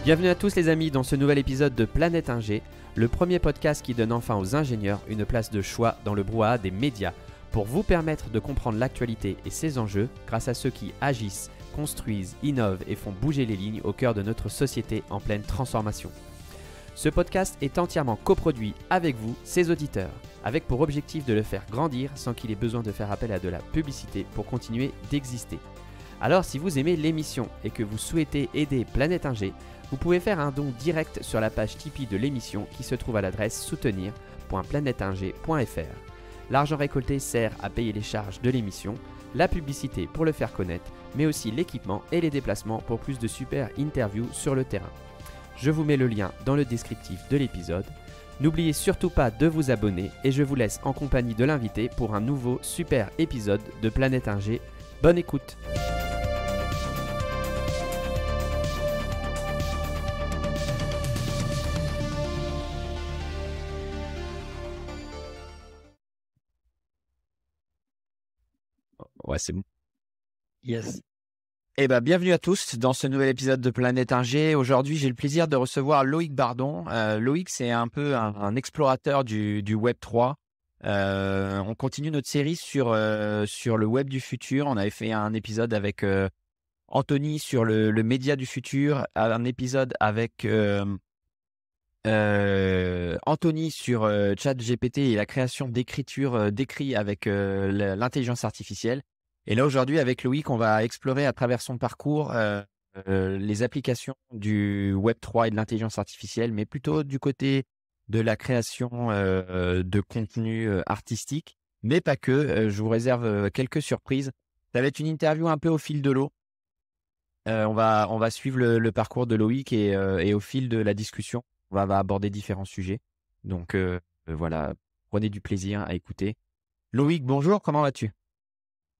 Bienvenue à tous les amis dans ce nouvel épisode de Planète Ingé, le premier podcast qui donne enfin aux ingénieurs une place de choix dans le brouhaha des médias pour vous permettre de comprendre l'actualité et ses enjeux grâce à ceux qui agissent, construisent, innovent et font bouger les lignes au cœur de notre société en pleine transformation. Ce podcast est entièrement coproduit avec vous, ses auditeurs, avec pour objectif de le faire grandir sans qu'il ait besoin de faire appel à de la publicité pour continuer d'exister. Alors si vous aimez l'émission et que vous souhaitez aider Planète Ingé, vous pouvez faire un don direct sur la page Tipeee de l'émission qui se trouve à l'adresse soutenir.planeteinger.fr. L'argent récolté sert à payer les charges de l'émission, la publicité pour le faire connaître, mais aussi l'équipement et les déplacements pour plus de super interviews sur le terrain. Je vous mets le lien dans le descriptif de l'épisode. N'oubliez surtout pas de vous abonner et je vous laisse en compagnie de l'invité pour un nouveau super épisode de Planète Ingé. Bonne écoute! Ouais, c'est bon. Yes. Eh ben, bienvenue à tous dans ce nouvel épisode de Planète Ingé. Aujourd'hui, j'ai le plaisir de recevoir Loïc Bardon. Loïc, c'est un peu un explorateur du Web3. On continue notre série sur le Web du futur. On avait fait un épisode avec Anthony sur le média du futur, un épisode avec Anthony sur ChatGPT et la création d'écriture d'écrits avec l'intelligence artificielle. Et là, aujourd'hui, avec Loïc, on va explorer à travers son parcours les applications du Web3 et de l'intelligence artificielle, mais plutôt du côté de la création de contenu artistique, mais pas que. Je vous réserve quelques surprises. Ça va être une interview un peu au fil de l'eau. On va suivre le parcours de Loïc et au fil de la discussion, on va aborder différents sujets. Donc voilà, prenez du plaisir à écouter. Loïc, bonjour, comment vas-tu ?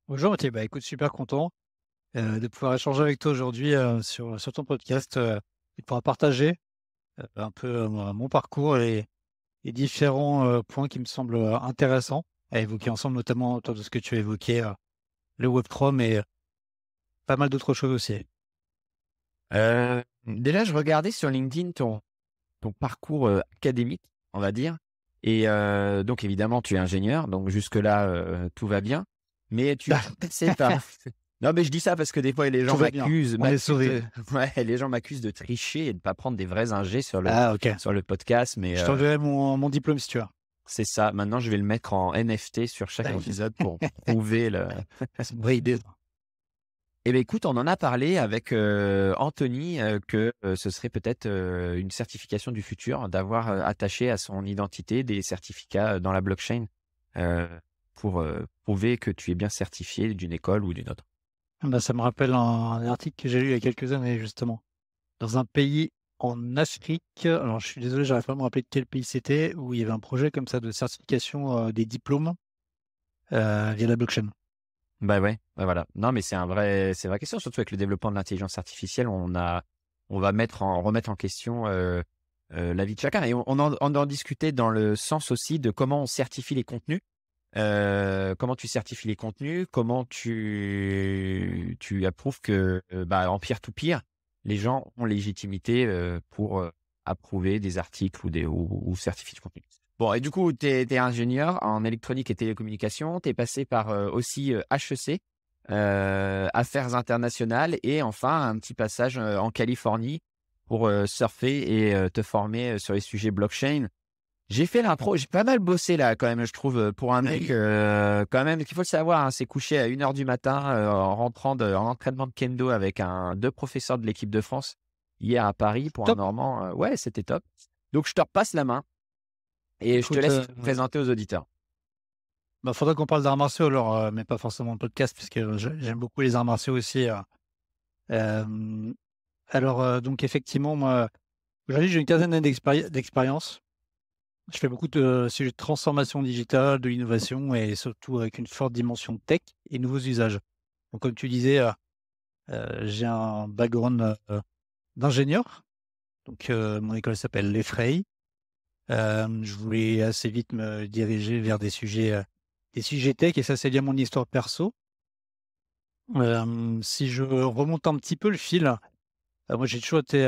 Bonjour Mathieu, écoute, super content de pouvoir échanger avec toi aujourd'hui sur ton podcast et de pouvoir partager un peu mon parcours et les différents points qui me semblent intéressants à évoquer ensemble, notamment autour de ce que tu as évoqué, le Web3, mais pas mal d'autres choses aussi. Déjà, je regardais sur LinkedIn ton parcours académique, on va dire. Et donc, évidemment, tu es ingénieur, donc jusque-là, tout va bien. Mais tu sais pas. Non, mais je dis ça parce que des fois, les gens m'accusent. Les gens m'accusent de tricher et de ne pas prendre des vrais ingés sur le podcast. Mais, je t'enverrai mon diplôme si tu veux. C'est ça. Maintenant, je vais le mettre en NFT sur chaque épisode pour prouver le. C'est une vraie idée. Eh bien, écoute, on en a parlé avec Anthony que ce serait peut-être une certification du futur d'avoir attaché à son identité des certificats dans la blockchain pour prouver que tu es bien certifié d'une école ou d'une autre. Ça me rappelle un article que j'ai lu il y a quelques années, justement. Dans un pays en Afrique, alors je suis désolé, j'arrive pas à me rappeler de quel pays c'était, où il y avait un projet comme ça de certification des diplômes via la blockchain. Ouais, voilà. Non, mais c'est une vraie question, surtout avec le développement de l'intelligence artificielle, on va remettre en question la vie de chacun. Et on en discutait dans le sens aussi de comment on certifie les contenus. Comment tu certifies les contenus, comment tu approuves que en peer-to-peer, les gens ont légitimité pour approuver des articles ou certifier du contenu. Bon, et du coup, tu es ingénieur en électronique et télécommunications, tu es passé par aussi HEC, Affaires internationales, et enfin un petit passage en Californie pour surfer et te former sur les sujets blockchain. J'ai fait l'intro, j'ai pas mal bossé là quand même, je trouve, pour un mec quand même, qu'il faut le savoir, hein, c'est couché à 1h du matin en rentrant en entraînement de kendo avec deux professeurs de l'équipe de France hier à Paris pour un Normand. Ouais, c'était top. Donc, je te repasse la main et je te laisse te présenter aux auditeurs. Faudrait qu'on parle d'arts martiaux alors, mais pas forcément de podcast, puisque j'aime beaucoup les arts martiaux aussi. Donc effectivement, moi, aujourd'hui, j'ai une quinzaine d'années d'expérience. Je fais beaucoup de sujets de transformation digitale, de l'innovation et surtout avec une forte dimension tech et nouveaux usages. Donc, comme tu disais, j'ai un background d'ingénieur. Donc, mon école s'appelle l'EFREI. Je voulais assez vite me diriger vers des sujets tech et ça, c'est lié à mon histoire perso. Si je remonte un petit peu le fil, moi, j'ai toujours été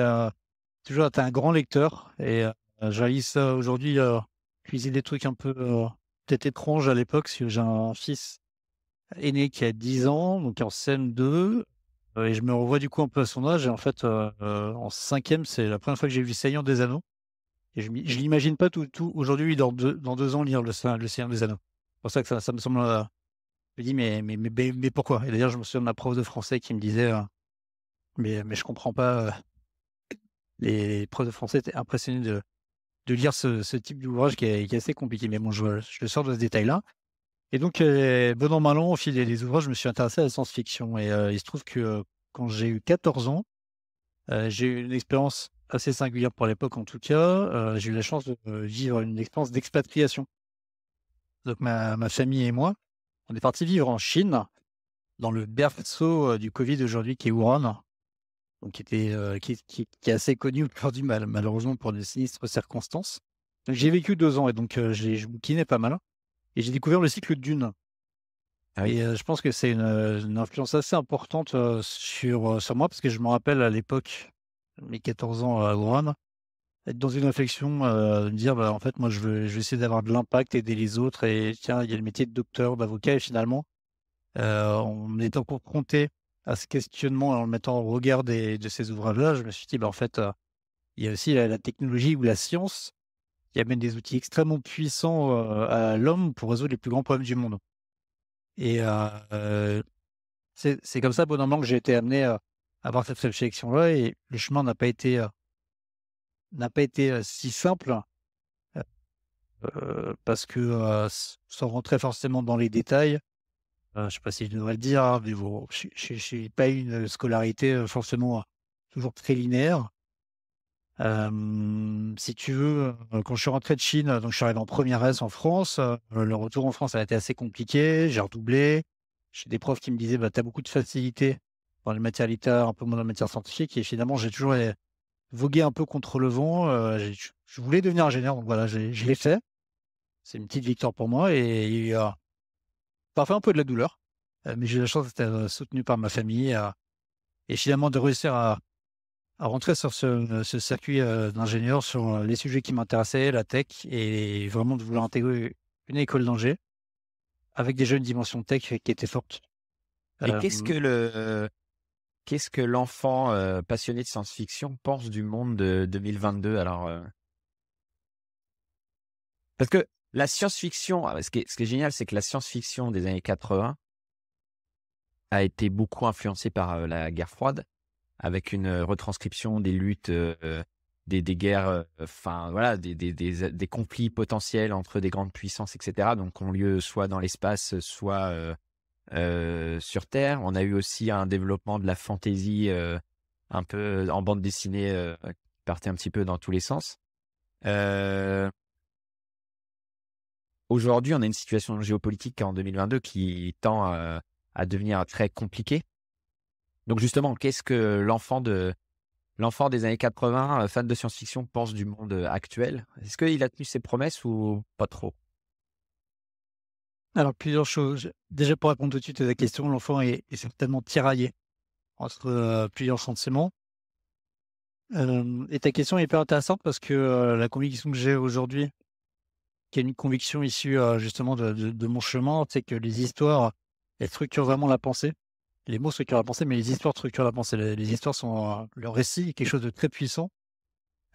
toujours été un grand lecteur et je réalise ça aujourd'hui, je lisais des trucs un peu, peut-être étranges à l'époque, parce que j'ai un fils aîné qui a 10 ans, donc en CM2, et je me revois du coup un peu à son âge et en fait, en 5e, c'est la première fois que j'ai vu Le Seigneur des Anneaux et je l'imagine pas tout aujourd'hui dans 2 ans lire Le Seigneur des Anneaux. C'est pour ça que ça me semble, je me dis: «Mais pourquoi?» Et d'ailleurs, je me souviens de ma prof de français qui me disait, «Mais je comprends pas, les profs de français étaient impressionnés de lire ce type d'ouvrage qui est assez compliqué». Mais bon, je le sors de ce détail-là et donc bon an mal an, au fil des ouvrages, je me suis intéressé à la science-fiction et il se trouve que, quand j'ai eu 14 ans, j'ai eu une expérience assez singulière pour l'époque en tout cas, j'ai eu la chance de vivre une expérience d'expatriation. Donc ma famille et moi, on est partis vivre en Chine, dans le berceau, du Covid aujourd'hui qui est Wuhan. Donc qui est assez connu aujourd'hui malheureusement pour de sinistres circonstances. Donc j'ai vécu 2 ans et donc je bouquinais pas mal et j'ai découvert le cycle Dune Ah oui. et je pense que c'est une influence assez importante, sur moi parce que je me rappelle à l'époque, mes 14 ans à Wuhan, être dans une réflexion, me dire: «Bah, en fait, moi, je vais essayer d'avoir de l'impact, aider les autres et tiens, il y a le métier de docteur, d'avocat» et finalement, en étant confronté à ce questionnement, en le mettant au regard de ces ouvrages-là, je me suis dit: «Bah, en fait, il y a aussi la technologie ou la science qui amène des outils extrêmement puissants, à l'homme pour résoudre les plus grands problèmes du monde» et c'est comme ça, bonhommement, que j'ai été amené, à avoir cette réflexion-là et le chemin n'a pas été si simple, parce que, sans rentrer forcément dans les détails, je sais pas si je devrais le dire, hein, mais bon, j'ai pas eu une scolarité, forcément, toujours très linéaire. Si tu veux, quand je suis rentré de Chine, donc je suis arrivé en première S en France, le retour en France a été assez compliqué, j'ai redoublé. J'ai des profs qui me disaient: «Bah, tu as beaucoup de facilité dans les matières littéraires, un peu moins dans les matières scientifiques» et finalement j'ai toujours vogué un peu contre le vent, je voulais devenir ingénieur donc voilà, je l'ai fait. C'est une petite victoire pour moi et il y a eu, parfois un peu de la douleur, mais j'ai eu la chance d'être, soutenu par ma famille, et finalement de réussir à rentrer sur ce circuit, d'ingénieur sur, les sujets qui m'intéressaient, la tech et vraiment de vouloir intégrer une école d'ingé avec déjà une dimension tech qui était forte. Et Hem, qu'est-ce que l'enfant passionné de science-fiction pense du monde de 2022 alors parce que la science-fiction, ce qui est génial, c'est que la science-fiction des années 80 a été beaucoup influencée par la guerre froide, avec une retranscription des luttes, des guerres, enfin voilà, des conflits potentiels entre des grandes puissances, etc. Donc, qui ont lieu soit dans l'espace, soit sur Terre. On a eu aussi un développement de la fantasy un peu en bande dessinée qui partait un petit peu dans tous les sens. Euh, Aujourd'hui, on a une situation géopolitique en 2022 qui tend à devenir très compliquée. Donc justement, qu'est-ce que l'enfant des années 80, fan de science-fiction, pense du monde actuel? Est-ce qu'il a tenu ses promesses ou pas trop? alors plusieurs choses. Déjà pour répondre tout de suite à ta question, l'enfant est certainement tiraillé entre, plusieurs sentiments. Et ta question est hyper intéressante parce que, la conviction que j'ai aujourd'hui, qui est une conviction issue, justement de mon chemin, c'est que les histoires, elles structurent vraiment la pensée. Les mots structurent la pensée, mais les histoires structurent la pensée. Les histoires sont, le récit est quelque chose de très puissant,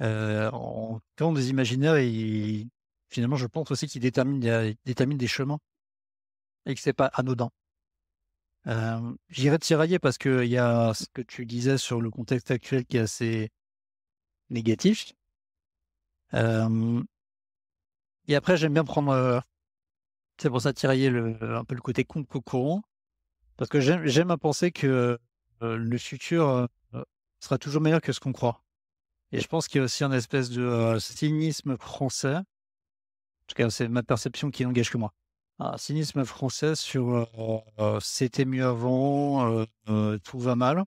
en créant des imaginaires et finalement, je pense aussi qu'il détermine des chemins et que c'est pas anodin. Je tiraillé parce qu'il y a ce que tu disais sur le contexte actuel qui est assez négatif. Hem Et après j'aime bien prendre, c'est pour ça tirailler un peu le côté contre-courant, parce que j'aime à penser que, le futur, sera toujours meilleur que ce qu'on croit et je pense qu'il y a aussi un espèce de, cynisme français, en tout cas c'est ma perception qui n'engage que moi. Un cynisme français sur, «C'était mieux avant», «Tout va mal».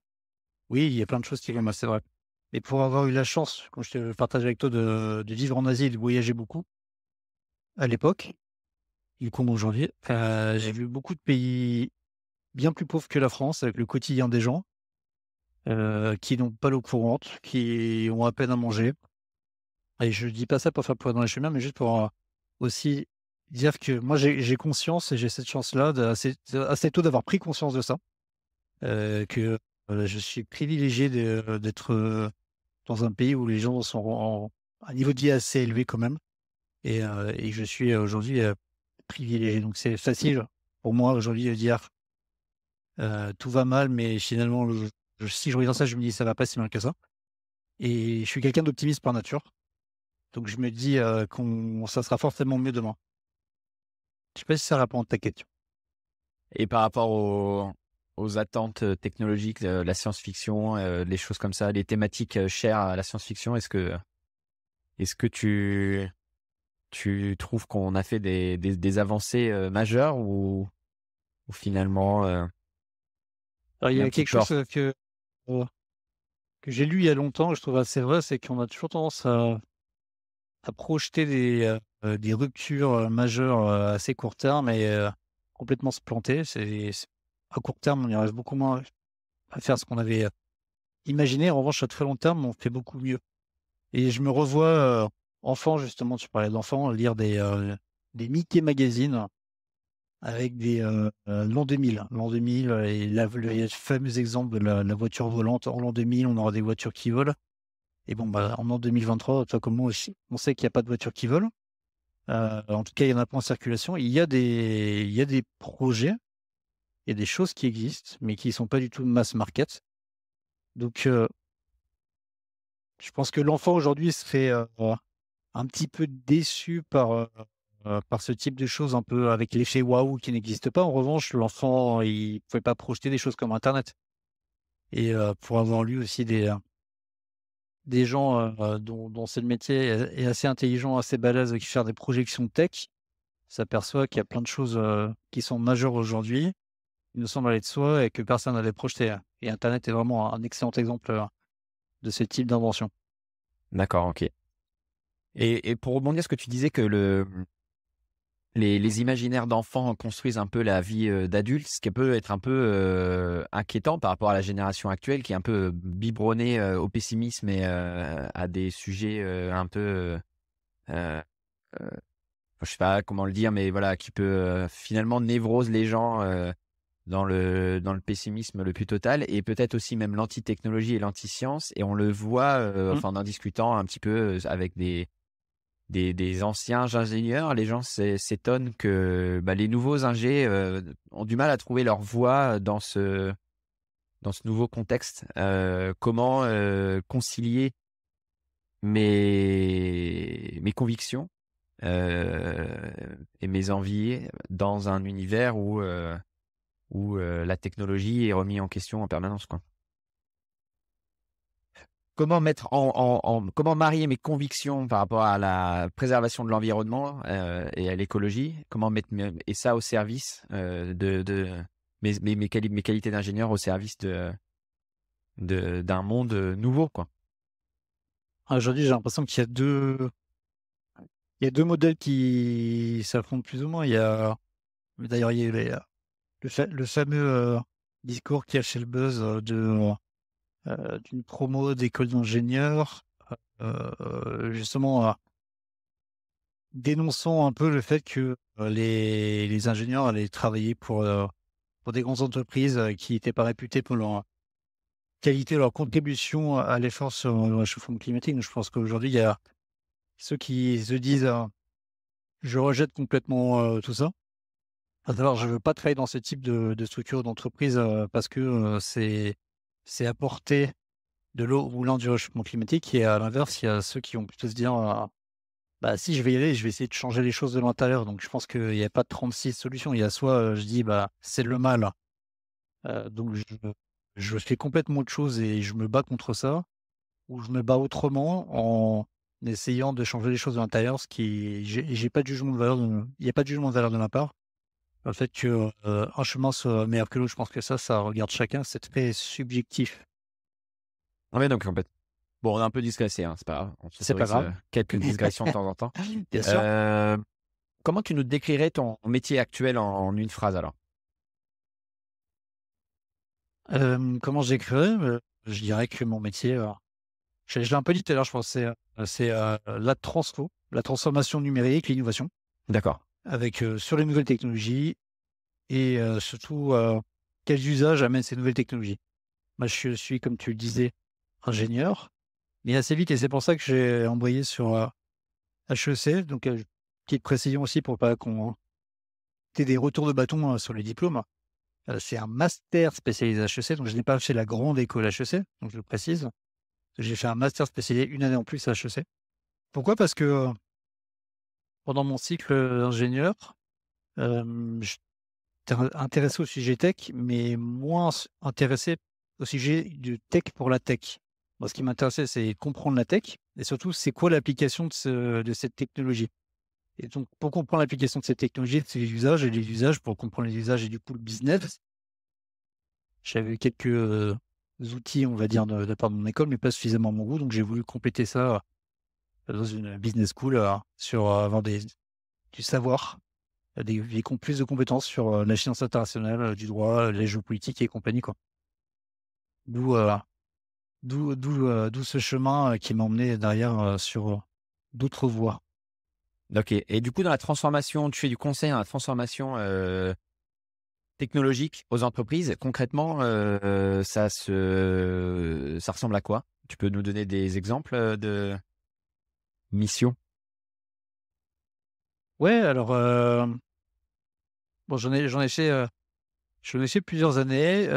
Oui, il y a plein de choses qui vont mal, c'est vrai. Mais pour avoir eu la chance, comme je te partage avec toi, de vivre en Asie et de voyager beaucoup, à l'époque, et comme aujourd'hui, j'ai vu beaucoup de pays bien plus pauvres que la France avec le quotidien des gens qui n'ont pas l'eau courante, qui ont à peine à manger. Et je dis pas ça pour faire poids dans les chemins, mais juste pour aussi dire que moi j'ai conscience et j'ai cette chance-là assez tôt d'avoir pris conscience de ça, que je suis privilégié d'être dans un pays où les gens sont à un niveau de vie assez élevé quand même, et je suis aujourd'hui privilégié. Donc c'est facile pour moi aujourd'hui de dire tout va mal, mais finalement si je regarde ça, je me dis ça va pas si mal que ça. Et je suis quelqu'un d'optimiste par nature. Donc je me dis ça sera forcément mieux demain. Je sais pas si ça répond à ta question. Et par rapport aux attentes technologiques, la science-fiction, les choses comme ça, les thématiques chères à la science-fiction, est-ce que tu trouves qu'on a fait des avancées majeures ou finalement Alors, il il y y a un a petit quelque peu chose euh, que j'ai lu il y a longtemps, et je trouve assez vrai, c'est qu'on a toujours tendance à projeter des ruptures majeures assez court terme et complètement se planter. À court terme, on y arrive beaucoup moins à faire ce qu'on avait imaginé. En revanche, à très long terme, on fait beaucoup mieux. Et je me revois enfant, justement, tu parlais d'enfant, lire des Mickey Magazine avec des l'an 2000. L'an 2000 et le fameux exemple de la voiture volante. En l'an 2000, on aura des voitures qui volent. Et bon, bah, en an 2023, toi comme moi aussi, on sait qu'il n'y a pas de voitures qui volent. En tout cas, il y en a pas en circulation. Il y a des projets, il y a des choses qui existent, mais qui ne sont pas du tout mass market. Donc, je pense que l'enfant aujourd'hui serait un petit peu déçu par ce type de choses, un peu avec l'effet waouh qui n'existe pas. En revanche, l'enfant, il ne pouvait pas projeter des choses comme Internet. Et pour avoir lu aussi des gens dont c'est le métier est assez intelligent, assez balèze, qui font des projections tech, s'aperçoit qu'il y a plein de choses qui sont majeures aujourd'hui, il nous semble aller de soi et que personne n'avait projeté. Et Internet est vraiment un excellent exemple de ce type d'invention. d'accord, ok. Et pour rebondir, ce que tu disais que les imaginaires d'enfants construisent un peu la vie d'adulte, ce qui peut être un peu inquiétant par rapport à la génération actuelle qui est un peu biberonnée au pessimisme et à des sujets un peu, euh, euh, je sais pas comment le dire, mais voilà, qui peut finalement névrose les gens dans le pessimisme le plus total et peut-être aussi même l'anti-technologie et l'anti-science. Et on le voit, Mmh. enfin, en discutant un petit peu avec des anciens ingénieurs, les gens s'étonnent que bah, les nouveaux ingés ont du mal à trouver leur voie dans ce nouveau contexte. Comment concilier mes convictions euh, et mes envies dans un univers où la technologie est remise en question en permanence, quoi. Comment marier mes convictions par rapport à la préservation de l'environnement et à l'écologie, comment mettre et ça au service de mes qualités d'ingénieur au service d'un monde nouveau, quoi. Aujourd'hui, j'ai l'impression il y a deux modèles qui s'affrontent plus ou moins. D'ailleurs, il y a eu le fameux discours qui a fait le buzz d'une promo d'école d'ingénieurs, justement dénonçant un peu le fait que les ingénieurs allaient travailler pour des grandes entreprises qui n'étaient pas réputées pour leur qualité, leur contribution à l'effort sur le réchauffement climatique. Donc, je pense qu'aujourd'hui, il y a ceux qui se disent je rejette complètement tout ça. À savoir, je veux pas travailler dans ce type de structure d'entreprise parce que c'est apporter de l'eau au moulin du réchauffement climatique. Et à l'inverse, il y a ceux qui vont plutôt se dire bah, si je vais y aller, je vais essayer de changer les choses de l'intérieur. Donc, je pense qu'il n'y a pas 36 solutions. Il y a soit je dis bah, c'est le mal, donc je fais complètement autre chose et je me bats contre ça, ou je me bats autrement en essayant de changer les choses de l'intérieur, ce qui j'ai pas de jugement de valeur il y a pas de jugement de valeur de ma part. Le fait que un chemin soit meilleur que l'autre, je pense que ça regarde chacun, c'est très subjectif. Ah ouais, donc en fait, bon, on a un peu digressé, hein, c'est pas grave, on C'est pas s'autorise grave. quelques digressions de temps en temps. Bien sûr. Euh, Comment tu nous décrirais ton métier actuel en une phrase alors? Comment je décrirais? Je dirais que mon métier, je l'ai un peu dit tout à l'heure, je pense, la transformation numérique, l'innovation, D'accord. avec, sur les nouvelles technologies et surtout, quels usages amènent ces nouvelles technologies. Moi, je suis, comme tu le disais, ingénieur, mais assez vite et c'est pour ça que j'ai embrayé sur, HEC. Donc, petite précision aussi pour pas qu'on tu des retours de bâton, sur les diplômes. C'est un master spécialisé HEC, donc je n'ai pas fait la grande école HEC, donc je le précise. J'ai fait un master spécialisé 1 année en plus à HEC. Pourquoi? Parce que, pendant mon cycle, d'ingénieur, j'étais intéressé au sujet tech, mais moins intéressé au sujet du tech pour la tech. Moi, ce qui m'intéressait, c'est comprendre la tech et surtout, c'est quoi l'application de cette technologie? Et donc, pour comprendre l'application de cette technologie, c'est les usages et les usages, pour comprendre les usages et du coup le business. J'avais quelques, outils, on va dire, de la part de mon école, mais pas suffisamment à mon goût, donc j'ai voulu compléter ça, dans une business school, sur, avoir du savoir, plus de compétences sur, la finance internationale, du droit, la géopolitique et compagnie, quoi. D'où, d'où ce chemin, qui m'a emmené derrière, sur, d'autres voies. OK. Et du coup, dans la transformation, tu fais du conseil dans la transformation technologique aux entreprises. Concrètement, ça ressemble à quoi? Tu peux nous donner des exemples de missions? Ouais, alors, bon, j'en ai fait plusieurs années,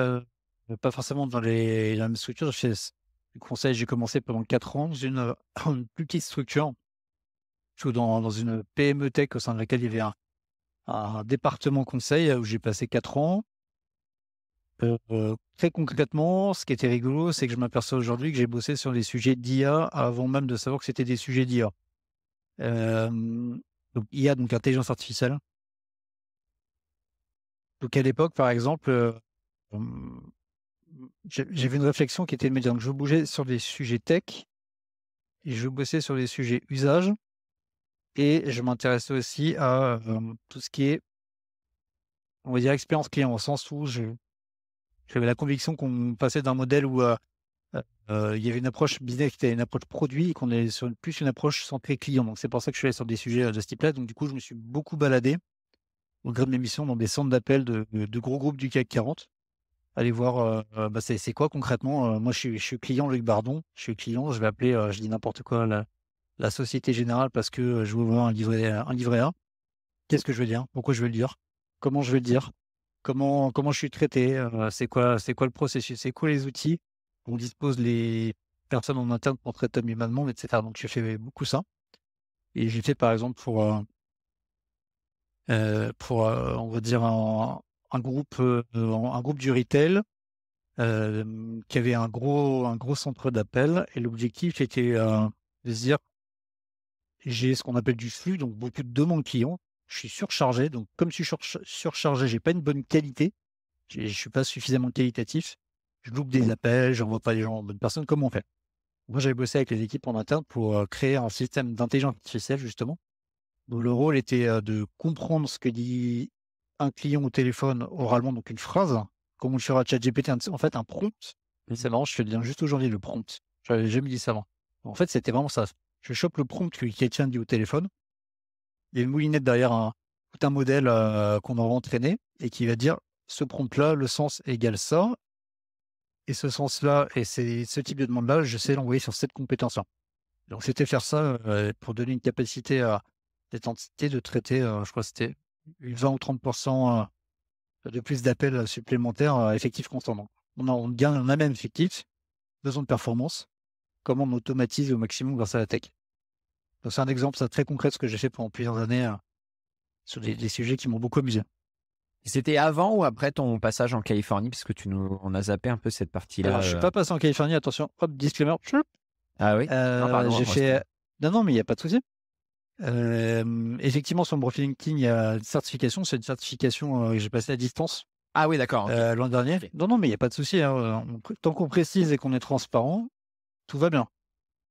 pas forcément dans la même structure. J'ai fait du conseil, j'ai commencé pendant 4 ans dans une, une plus petite structure, plutôt dans une PME tech au sein de laquelle il y avait un département conseil, où j'ai passé 4 ans. Très concrètement, ce qui était rigolo, c'est que je m'aperçois aujourd'hui que j'ai bossé sur des sujets d'IA avant même de savoir que c'était des sujets d'IA. Donc IA, donc intelligence artificielle. Donc à l'époque, par exemple, hem, j'avais une réflexion qui était de me dire que je bougeais sur des sujets tech et je bossais sur des sujets usage et je m'intéressais aussi à, tout ce qui est, on va dire, expérience client, au sens où j'avais la conviction qu'on passait d'un modèle où, il y avait une approche business qui était une approche produit et qu'on est sur plus une approche centrée client. Donc c'est pour ça que je suis allé sur des sujets, de ce type-là. Donc du coup, je me suis beaucoup baladé au gré de mes missions dans des centres d'appel de gros groupes du CAC 40. Aller voir, bah, c'est quoi concrètement? Moi, je suis client Luc Bardon, je suis client, je vais appeler, je dis n'importe quoi, la Société Générale parce que, je veux ouvrir un livret A. Qu'est-ce que je veux dire? Pourquoi je veux le dire? Comment je vais le dire? Comment je suis traité? C'est quoi le processus? C'est quoi les outils dont disposent les personnes en interne pour traiter ma demande, et cetera? Donc j'ai fait beaucoup ça et j'ai fait par exemple on va dire un groupe du retail, qui avait un gros centre d'appel et l'objectif était, de se dire: «J'ai ce qu'on appelle du flux, donc beaucoup de demandes clients. Je suis surchargé, donc comme je suis surchargé, j'ai pas une bonne qualité, je suis pas suffisamment qualitatif. Je loupe des appels, j'envoie pas les gens aux bonnes personnes. Comment on fait?» Moi, j'avais bossé avec les équipes en interne pour, créer un système d'intelligence artificielle justement, dont le rôle était, de comprendre ce que dit un client au téléphone oralement, donc une phrase, comme on le ferait à ChatGPT, en fait, un prompt. C'est marrant, je fais le lien juste aujourd'hui, le prompt. J'avais jamais dit ça avant. En fait, c'était vraiment ça. Je chope le prompt que quelqu'un dit au téléphone. Il y a une moulinette derrière tout un modèle, qu'on aura entraîné et qui va dire: «Ce prompt-là, le sens égale ça et ce sens-là et c'est ce type de demande-là, je sais l'envoyer sur cette compétence-là». Donc c'était faire ça, pour donner une capacité à cette entité de traiter, je crois que c'était 20 ou 30 de plus d'appels, supplémentaires, effectifs constants. Donc on gagne un même effectif, besoin de performance, comment on automatise au maximum grâce à la tech. Donc c'est un exemple ça très concret de ce que j'ai fait pendant plusieurs années, sur des sujets qui m'ont beaucoup amusé. C'était avant ou après ton passage en Californie? Parce que on a zappé un peu cette Alors partie-là. je suis pas passé en Californie, attention, hop, disclaimer, tchoup, Ah oui? Non, pardon, j'ai moi c'était. fait non, non, mais il y a pas de souci. Effectivement, sur mon profil LinkedIn, il y a une certification. C'est une certification, que j'ai passée à distance, Ah oui, d'accord, OK. l'an dernier. OK. Non, non, mais il y a pas de souci, hein, tant qu'on précise et qu'on est transparent, tout va bien.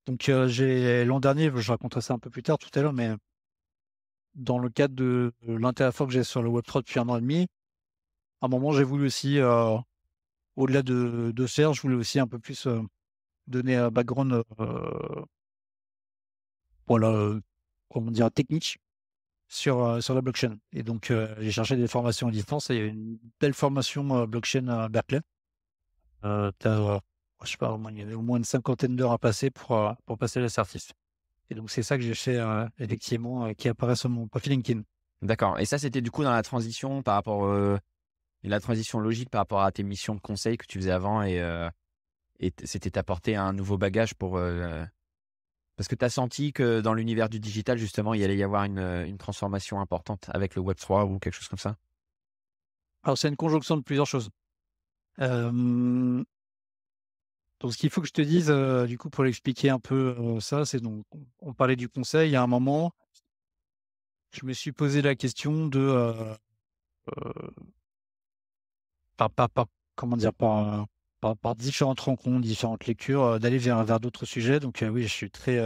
Donc, j'ai l'an dernier, je raconterai ça un peu plus tard tout à l'heure, mais dans le cadre de l'intérêt fort que j'ai sur le Web3 depuis 1 an et demi, à un moment, j'ai voulu aussi, au-delà de faire, je voulais aussi un peu plus donner un background, voilà, comment dire, technique sur la blockchain. Et donc, j'ai cherché des formations à distance et il y a une belle formation blockchain à Berkeley. Je sais pas, il y avait au moins une cinquantaine d'heures à passer pour passer la certif. Et donc, c'est ça que j'ai fait, effectivement, qui apparaît sur mon profil LinkedIn. D'accord. Et ça, c'était du coup dans la transition par rapport, la transition logique par rapport à tes missions de conseil que tu faisais avant c'était t'apporter un nouveau bagage parce que tu as senti que dans l'univers du digital, justement, il allait y avoir une transformation importante avec le Web3 ou quelque chose comme ça? Alors, c'est une conjonction de plusieurs choses. Hem, donc ce qu'il faut que je te dise, du coup, pour l'expliquer un peu, ça, c'est donc on parlait du conseil. Il y a un moment, je me suis posé la question de, heu, par comment dire? Par différentes rencontres, différentes lectures, d'aller vers d'autres sujets. Donc, oui, je suis très,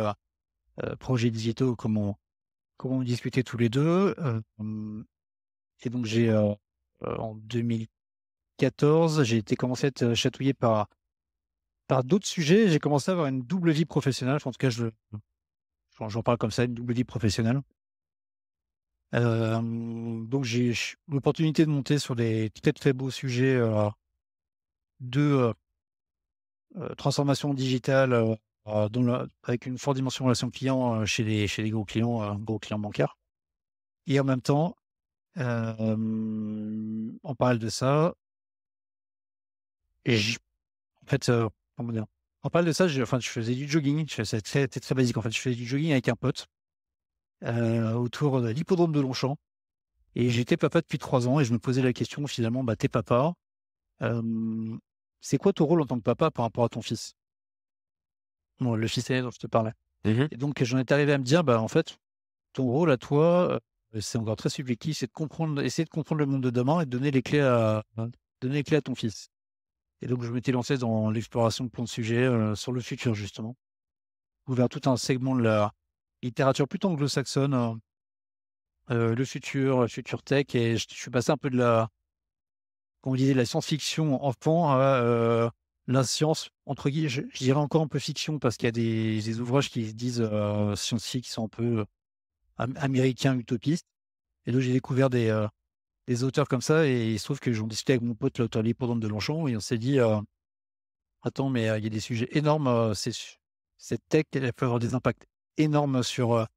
projets digitaux comme on discutait tous les 2. Et donc en 2014, j'ai été commencé à être chatouillé par d'autres sujets. J'ai commencé à avoir une double vie professionnelle. Enfin, en tout cas, j'en parle comme ça, une double vie professionnelle. Donc j'ai ch l'opportunité de monter sur des très, très beaux sujets, de, transformation digitale, avec une forte dimension relation client, chez les gros clients bancaires. Et en même temps, en parallèle de ça, et en fait, comment dire? En parallèle de ça, je faisais du jogging. C'était très basique, en fait. Je faisais du jogging avec un pote, autour de l'hippodrome de Longchamp. Et j'étais papa depuis 3 ans et je me posais la question finalement, bah, tu papa, hem, c'est quoi ton rôle en tant que papa par rapport à ton fils? Bon, le fils aîné dont je te parlais. Mmh. Et donc j'en étais arrivé à me dire: «Bah, en fait, ton rôle à toi, c'est encore très subjectif, c'est de comprendre essayer de comprendre le monde de demain et de donner les clés à ton fils». Et donc je m'étais lancé dans l'exploration de plein de sujets, sur le futur justement. Ouvert tout un segment de la littérature plutôt anglo-saxonne, le futur tech, et je suis passé un peu de la, comme on disait, la science-fiction enfant à, la science entre guillemets, je dirais encore un peu fiction parce qu'il y a des ouvrages qui se disent, scientifiques, qui sont un peu, américains utopistes. Et donc j'ai découvert des auteurs comme ça, et il se trouve que j'en discutais avec mon pote, l'auteur Lippodrome de Longchamp, et on s'est dit, «Attends, mais, il y a des sujets énormes, cette tech, elle peut avoir des impacts énormes sur,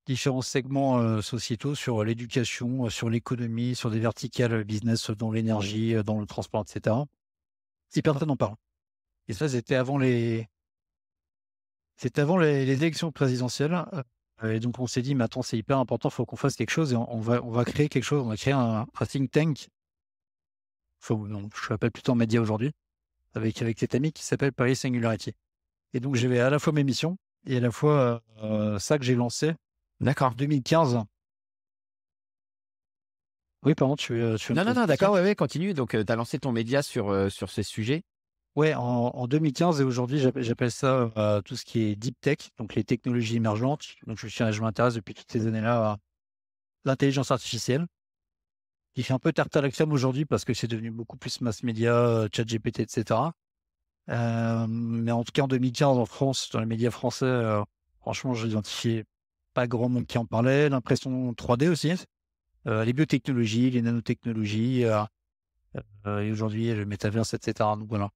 différents segments, sociétaux, sur l'éducation, sur l'économie, sur des verticales, business, dans l'énergie, dans le transport, et cetera». Si personne n'en parle. Et ça, c'était avant les élections présidentielles, et donc on s'est dit: «Mais attends, c'est hyper important, il faut qu'on fasse quelque chose, et on va créer quelque chose». On va créer un think tank, enfin, non, je l'appelle plutôt un média aujourd'hui, avec cet ami qui s'appelle Paris Singularity. Et donc j'avais à la fois mes missions et à la fois, ça que j'ai lancé en D'accord. 2015. Oui, pardon, tu veux me Non, non, poser une non, question? d'accord, ouais, ouais, continue. Donc, tu as lancé ton média sur ces sujets? Ouais, en 2015, et aujourd'hui, j'appelle ça, tout ce qui est deep tech, donc les technologies émergentes. Donc je m'intéresse depuis toutes ces années-là à l'intelligence artificielle, qui fait un peu tarte à la crème aujourd'hui parce que c'est devenu beaucoup plus mass média, ChatGPT, et cetera. Mais en tout cas, en 2015, en France, dans les médias français, franchement, j'identifiais pas grand monde qui en parlait. L'impression 3D aussi, les biotechnologies, les nanotechnologies, et aujourd'hui, le métaverse, et cetera. Donc voilà.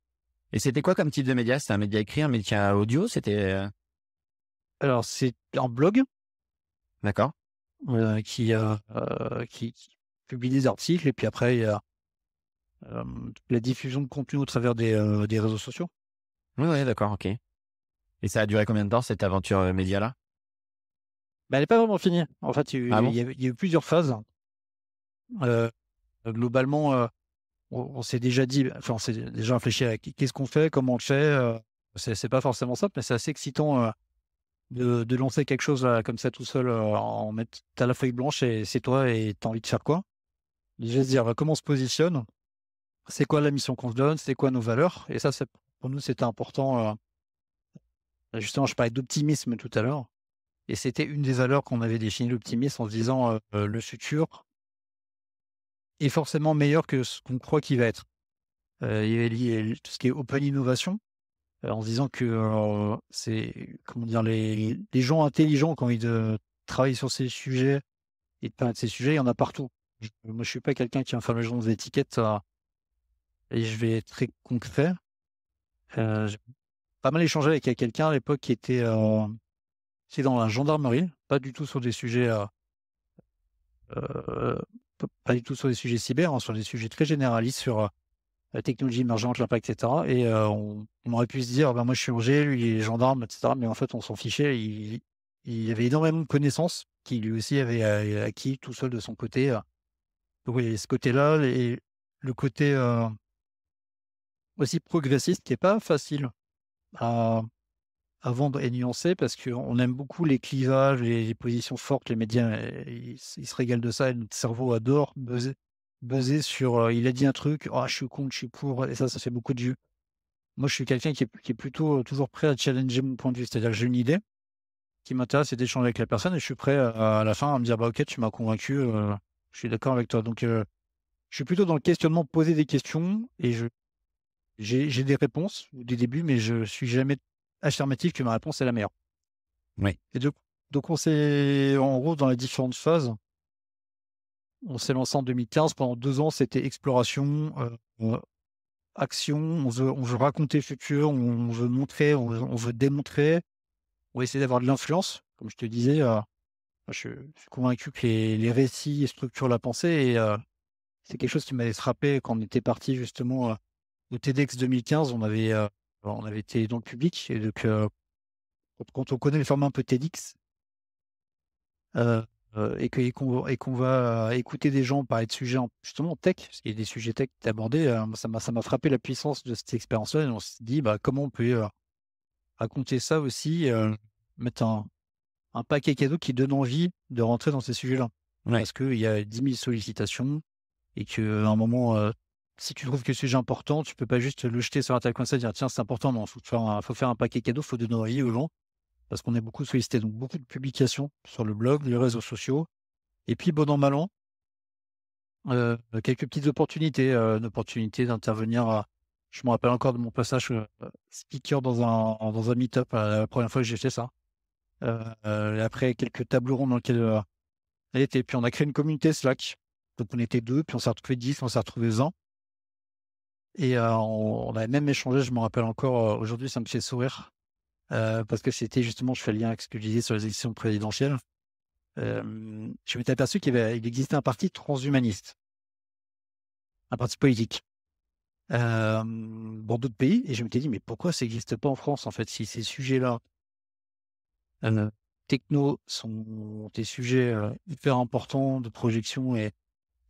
Et c'était quoi comme type de média? C'était un média écrit, un média audio? Alors c'est un blog, D'accord. qui publie des articles, et puis après il y a, la diffusion de contenu au travers des réseaux sociaux. Ouais, ouais, d'accord, OK. Et ça a duré combien de temps cette aventure, média-là? Mais elle est pas vraiment finie. En fait, Ah bon? il y a eu plusieurs phases. Heu, Globalement, on s'est déjà dit, enfin, on s'est déjà réfléchi à qu'est-ce qu'on fait? Comment on le fait? C'est pas forcément simple, mais c'est assez excitant, de lancer quelque chose, comme ça tout seul, en mettre tu la feuille blanche et c'est toi, et tu as envie de faire quoi? Déjà se dire, comment on se positionne? C'est quoi la mission qu'on se donne? C'est quoi nos valeurs? Et ça, c'est pour nous, c'était important, justement, je parlais d'optimisme tout à l'heure, et c'était une des valeurs qu'on avait définies, l'optimisme, en se disant, «Le futur est forcément meilleur que ce qu'on croit qu'il va être». Il y avait tout ce qui est open innovation, en se disant que c'est, comment dire, les gens intelligents, quand ils travaillent sur ces sujets et de parler de ces sujets, il y en a partout. Moi, je suis pas quelqu'un qui va faire le genre des étiquettes, et je vais être très concret. J'ai pas mal échangé avec quelqu'un à l'époque qui était c'est dans la gendarmerie, pas du tout sur des sujets, pas du tout sur des sujets cyber, hein, sur des sujets très généralistes sur la technologie émergente, l'impact, etc. Et on aurait pu se dire, ben moi je suis Roger, lui il est gendarme, etc. Mais en fait, on s'en fichait. Il avait énormément de connaissances qu'il lui aussi avait acquis tout seul de son côté. Donc oui, ce côté-là, et le côté aussi progressiste qui est pas facile à, à vendre et nuancer parce qu'on aime beaucoup les clivages, les positions fortes, les médias, ils se régalent de ça et notre cerveau adore buzzer sur il a dit un truc, oh, je suis contre, je suis pour, et ça fait beaucoup de vues. Moi, je suis quelqu'un qui est plutôt toujours prêt à challenger mon point de vue, c'est-à-dire que j'ai une idée qui m'intéresse, c'est d'échanger avec la personne et je suis prêt à la fin à me dire, bah ok, tu m'as convaincu, je suis d'accord avec toi. Donc, je suis plutôt dans le questionnement, poser des questions et j'ai des réponses ou des débuts, mais je suis jamais affirmatif que ma réponse est la meilleure. Oui. Et donc on s'est, en gros, dans les différentes phases, on s'est lancé en 2015. Pendant 2 ans, c'était exploration, action. On veut raconter le futur, on veut montrer, on veut démontrer. On va essayer d'avoir de l'influence. Comme je te disais, je suis convaincu que les récits structurent la pensée. Et c'est quelque chose qui m'avait frappé quand on était parti justement au TEDx 2015. On avait été dans le public. Et donc, quand on connaît le format un peu TEDx, et qu'on va écouter des gens parler de sujets justement tech, parce qu'il y a des sujets tech abordés, ça m'a frappé la puissance de cette expérience-là. Et on s'est dit, bah, comment on peut raconter ça aussi, mettre un paquet cadeau qui donne envie de rentrer dans ces sujets-là. Ouais. Parce qu'il y a 10 000 sollicitations et qu'à un moment, si tu trouves que le sujet est important, tu peux pas juste le jeter sur un tel comme ça et dire tiens, c'est important. Non, faut faire un paquet cadeau, faut donner envie aux gens parce qu'on est beaucoup sollicité. Donc, beaucoup de publications sur le blog, les réseaux sociaux. Et puis, bon an, mal an, quelques petites opportunités, une opportunité d'intervenir. Je me rappelle encore de mon passage speaker dans un meet-up la première fois que j'ai fait ça. Après, quelques tables rondes dans lesquelles elle était. Puis, on a créé une communauté Slack. Donc, on était 2, puis on s'est retrouvé 10, on s'est retrouvé 20. Et on avait même échangé, je me rappelle encore, aujourd'hui, ça me fait sourire. Parce que c'était justement, je fais le lien avec ce que je disais sur les élections présidentielles. Je m'étais aperçu qu'il existait un parti transhumaniste, un parti politique, dans d'autres pays. Et je m'étais dit, mais pourquoi ça n'existe pas en France, en fait, si ces sujets-là, techno, sont des sujets hyper importants de projection et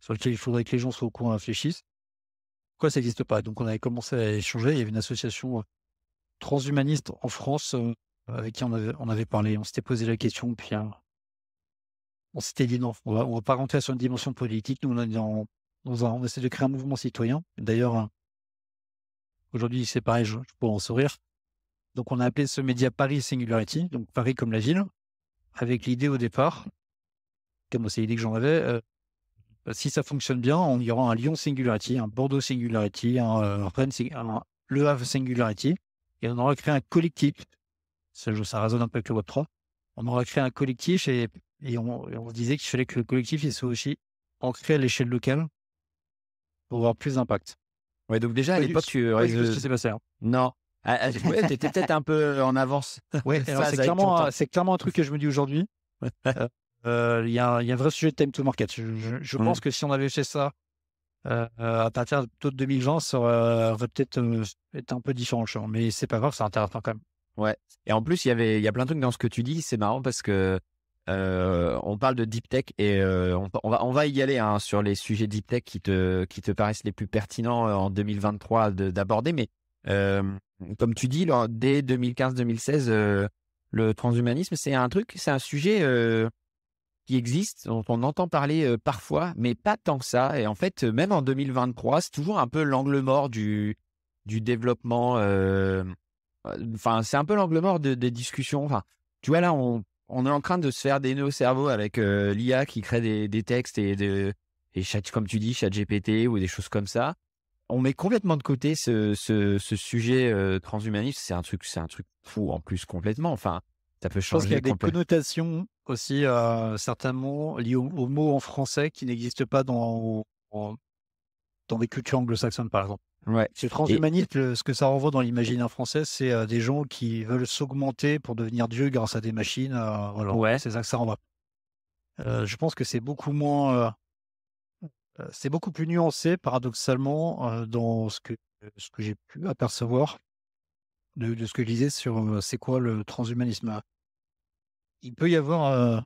sur lesquels il faudrait que les gens soient au courant et réfléchissent, pourquoi ça n'existe pas? Donc, on avait commencé à échanger. Il y avait une association transhumaniste en France avec qui on avait parlé. On s'était posé la question, puis on s'était dit non, on va pas rentrer sur une dimension politique. Nous, on essaie de créer un mouvement citoyen. D'ailleurs, aujourd'hui, c'est pareil, je pourrais en sourire. Donc, on a appelé ce média Paris Singularity, donc Paris comme la ville, avec l'idée au départ, comme c'est l'idée que j'en avais, si ça fonctionne bien, il y aura un Lyon Singularity, un Bordeaux Singularity, un Rennes, Le Havre Singularity, et on aura créé un collectif. Ça résonne un peu avec le Web3. On aura créé un collectif et on se disait qu'il fallait que le collectif il soit aussi ancré à l'échelle locale pour avoir plus d'impact. Ouais, donc déjà à l'époque, tu pas du tout ce qui s'est passé. Hein. Non. Ouais, t'étais peut-être un peu en avance. Ouais, alors c'est clairement un truc que je me dis aujourd'hui. Il y a un vrai sujet de time to market. Je pense que si on avait fait ça à partir de 2020, ça aurait peut-être été un peu différent. Mais c'est pas grave, c'est intéressant quand même. Ouais. Et en plus, il y a plein de trucs dans ce que tu dis. C'est marrant parce que on parle de deep tech et on va y aller hein, sur les sujets deep tech qui te paraissent les plus pertinents en 2023 d'aborder. Mais comme tu dis, dès 2015-2016, le transhumanisme, c'est un sujet qui existe, dont on entend parler parfois, mais pas tant que ça. Et en fait, même en 2023, c'est toujours un peu l'angle mort du développement. Enfin, c'est un peu l'angle mort des discussions. Enfin, tu vois, là, on est en train de se faire des nœuds au cerveau avec l'IA qui crée des textes et chat, comme tu dis, ChatGPT ou des choses comme ça. on met complètement de côté ce sujet transhumaniste. C'est un truc fou en plus complètement. Enfin, ça peut Je pense qu'il y a changer des complètement. connotations aussi, certainement liées au mot en français qui n'existent pas dans des cultures anglo-saxonnes, par exemple. Ouais. Ce Et transhumanisme, ce que ça renvoie dans l'imaginaire français, c'est des gens qui veulent s'augmenter pour devenir Dieu grâce à des machines. Voilà, ouais, c'est ça que ça renvoie. Je pense que c'est beaucoup plus nuancé, paradoxalement, dans ce que j'ai pu apercevoir de ce que je disais sur c'est quoi le transhumanisme. Il peut y avoir,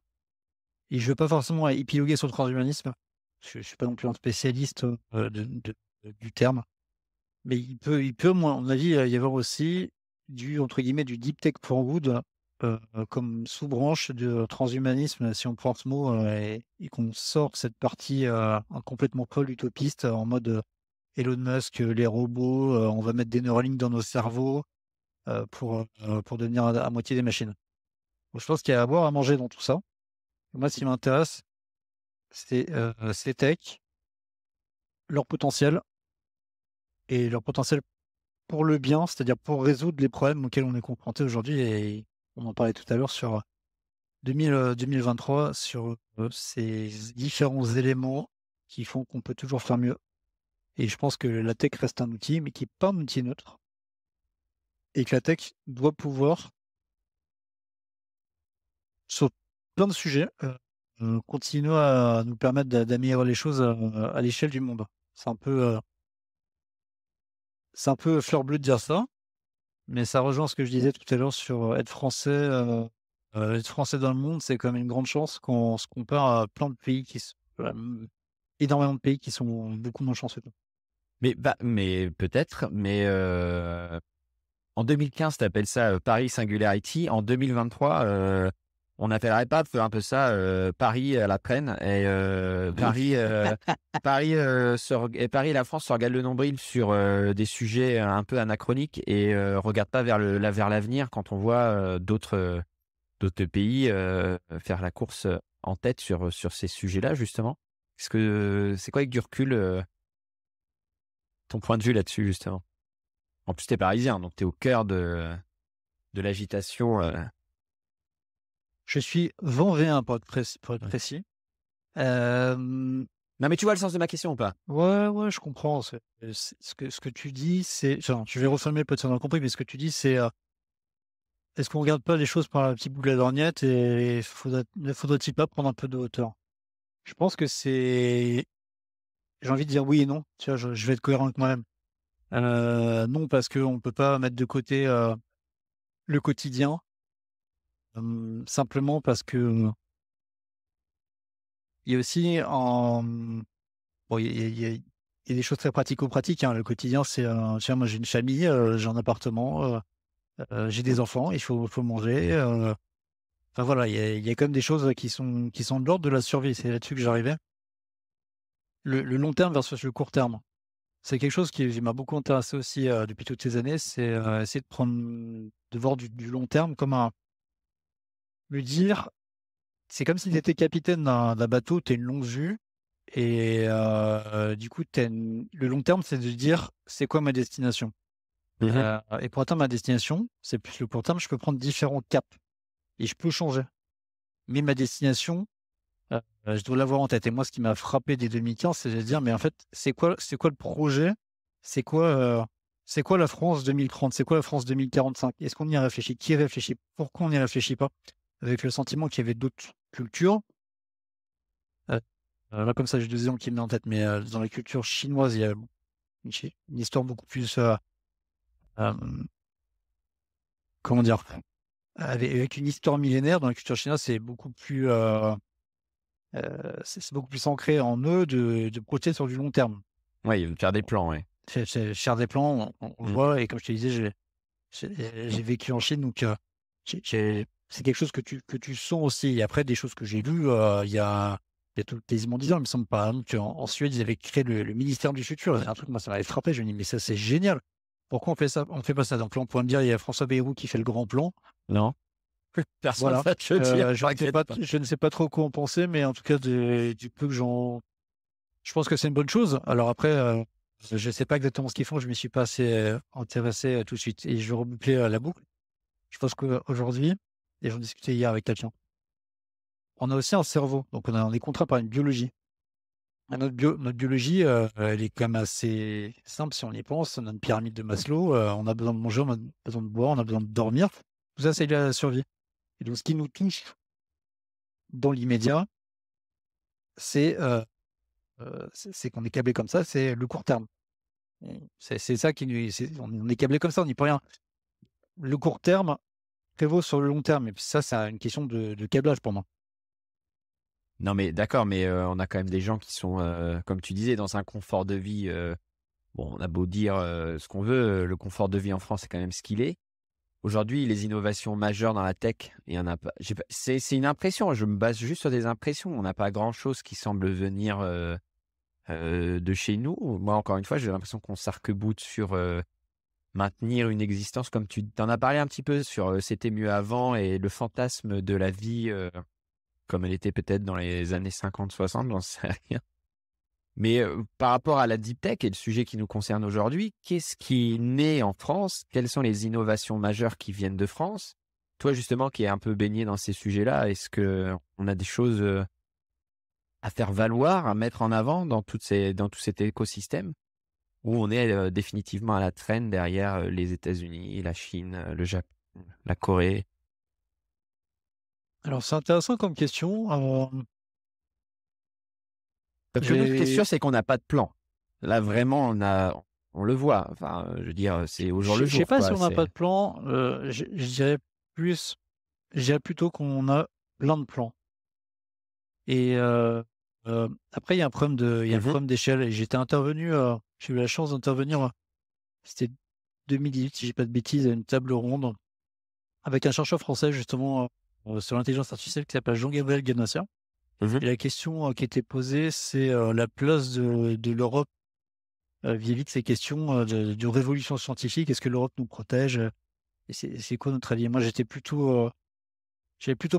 et je veux pas forcément épiloguer sur le transhumanisme, je suis pas non plus un spécialiste du terme, mais il peut, moi, à mon avis, y avoir aussi entre guillemets, du deep tech for good, comme sous-branche de transhumanisme, si on prend ce mot, et qu'on sort cette partie complètement folle, utopiste, en mode Elon Musk, les robots, on va mettre des Neuralink dans nos cerveaux pour devenir à moitié des machines. Donc, je pense qu'il y a à boire, à manger dans tout ça. Moi, ce qui m'intéresse, c'est tech, leur potentiel et leur potentiel pour le bien, c'est-à-dire pour résoudre les problèmes auxquels on est confronté aujourd'hui. Et on en parlait tout à l'heure sur 2023, sur ces différents éléments qui font qu'on peut toujours faire mieux. Et je pense que la tech reste un outil, mais qui n'est pas un outil neutre. Et que la tech doit pouvoir, sur plein de sujets, continuer à nous permettre d'améliorer les choses à l'échelle du monde. C'est un peu, euh, c'est un peu fleur bleue de dire ça, mais ça rejoint ce que je disais tout à l'heure sur être français. Être français dans le monde, c'est quand même une grande chance quand on se compare à plein de pays énormément de pays qui sont beaucoup moins chanceux. mais peut-être, mais en 2015, tu appelles ça Paris Singularity. En 2023, on n'appellerait pas un peu ça Paris à la traîne et Paris et la France se regardent le nombril sur des sujets un peu anachroniques et regardent pas vers l'avenir quand on voit d'autres pays faire la course en tête sur ces sujets-là, justement. C'est quoi avec du recul ton point de vue là-dessus, justement? En plus, t'es parisien, donc t'es au cœur de l'agitation. Je suis vendéen pour être Ouais. précis. Euh, Non, mais tu vois le sens de ma question ou pas? ouais, je comprends. Ce que tu dis, c'est. Enfin, je vais reformuler peut-être dans le compris, mais ce que tu dis, c'est est-ce qu'on regarde pas les choses par un petit bout de la lorgnette et ne faudrait-il pas prendre un peu de hauteur? Je pense que c'est. J'ai envie de dire oui et non. Tu vois, je vais être cohérent avec moi-même. Non, parce qu'on ne peut pas mettre de côté le quotidien, simplement parce que il y a aussi bon, il y a des choses très pratico-pratiques, hein. Le quotidien, c'est tiens, moi j'ai une famille, j'ai un appartement, j'ai des enfants, faut manger. Enfin voilà, il y a quand même des choses qui sont de l'ordre de la survie. C'est là-dessus que j'arrivais. Le long terme versus le court terme. C'est quelque chose qui m'a beaucoup intéressé aussi depuis toutes ces années, c'est essayer de voir du long terme comme me dire, c'est comme si tu étais capitaine d'un bateau, tu as une longue vue, et du coup, le long terme, c'est de dire, c'est quoi ma destination? Mhm. Et pour atteindre ma destination, c'est plus le court terme, je peux prendre différents caps et je peux changer. Mais ma destination, je dois l'avoir en tête. Et moi, ce qui m'a frappé dès 2015, c'est de dire, mais en fait, c'est quoi le projet? C'est quoi, euh, c'est quoi la France 2030? C'est quoi la France 2045? Est-ce qu'on y a réfléchi? Qui y réfléchit? Pourquoi on n'y réfléchit pas? Avec le sentiment qu'il y avait d'autres cultures. Euh, Là, comme ça, j'ai deux exemples qui me viennent en tête, mais dans la culture chinoise, il y a une histoire beaucoup plus, euh, comment dire, avec une histoire millénaire. Dans la culture chinoise, c'est beaucoup plus, c'est beaucoup plus ancré en eux de projeter sur du long terme. Ouais, il veut faire des plans, ouais. C'est faire des plans, on le Mm. voit. Et comme je te disais, j'ai vécu en Chine, donc c'est quelque chose que tu sens aussi. Et après, des choses que j'ai vues, il y a tout, quasiment 10 ans, il me semble, par exemple, en Suède, ils avaient créé le ministère du futur. C'est un truc, moi, ça m'avait frappé. Je me dis, mais ça, c'est génial. Pourquoi on fait ça? On fait pas ça. Donc là, on pourrait me dire, il y a François Bayrou qui fait le grand plan. Non, personne Voilà. va te le dire, t'inquiète pas. Je ne sais pas trop quoi en penser, mais en tout cas, du peu que j'en. Je pense que c'est une bonne chose. Alors après, je sais pas exactement ce qu'ils font, je m'y suis pas assez intéressé tout de suite. Et je vais reboucler la boucle. Je pense qu'aujourd'hui, et j'en discutais hier avec quelqu'un, on a aussi un cerveau, donc on est contraint par une biologie. Et notre biologie, elle est quand même assez simple si on y pense. On a une pyramide de Maslow, on a besoin de manger, on a besoin de boire, on a besoin de dormir. Tout ça, c'est lié à la survie. Et donc, ce qui nous touche dans l'immédiat, c'est c'est qu'on est câblé comme ça, c'est le court terme. C'est ça qui nous, on est câblé comme ça, on n'y peut rien. Le court terme prévaut sur le long terme. Et puis ça, c'est une question de câblage pour moi. Non, mais d'accord, mais on a quand même des gens qui sont, comme tu disais, dans un confort de vie. Bon, on a beau dire ce qu'on veut, le confort de vie en France est quand même ce qu'il est. Aujourd'hui, les innovations majeures dans la tech, il y en a pas. C'est une impression. Je me base juste sur des impressions. On n'a pas grand-chose qui semble venir de chez nous. Moi, encore une fois, j'ai l'impression qu'on s'arc-boute sur maintenir une existence, comme tu t'en as parlé un petit peu sur c'était mieux avant et le fantasme de la vie comme elle était peut-être dans les années 50-60, j'en sais rien. Mais par rapport à la deep tech et le sujet qui nous concerne aujourd'hui, qu'est-ce qui naît en France? Quelles sont les innovations majeures qui viennent de France? Toi, justement, qui es un peu baigné dans ces sujets-là, est-ce qu'on a des choses à faire valoir, à mettre en avant dans tout cet écosystème? Où on est définitivement à la traîne derrière les États-Unis, la Chine, le Japon, la Corée? Alors, c'est intéressant comme question. Parce que nous, ce qui est sûr, c'est qu'on n'a pas de plan. Là, vraiment, on le voit. Enfin, je veux dire, c'est au jour Je le sais jour, pas si quoi. on n'a pas de plan. Je dirais plutôt qu'on a plein de plans. Et après, il y a un problème il y a un Mhm. problème d'échelle. Et j'ai eu la chance d'intervenir. C'était 2018, si j'ai pas de bêtises, à une table ronde avec un chercheur français justement sur l'intelligence artificielle qui s'appelle Jean-Gabriel Ganassia. Mhm. Et la question qui était posée, c'est la place de l'Europe vis-à-vis de ces questions de révolution scientifique. Est-ce que l'Europe nous protège? Et c'est quoi notre avis? Moi, j'avais plutôt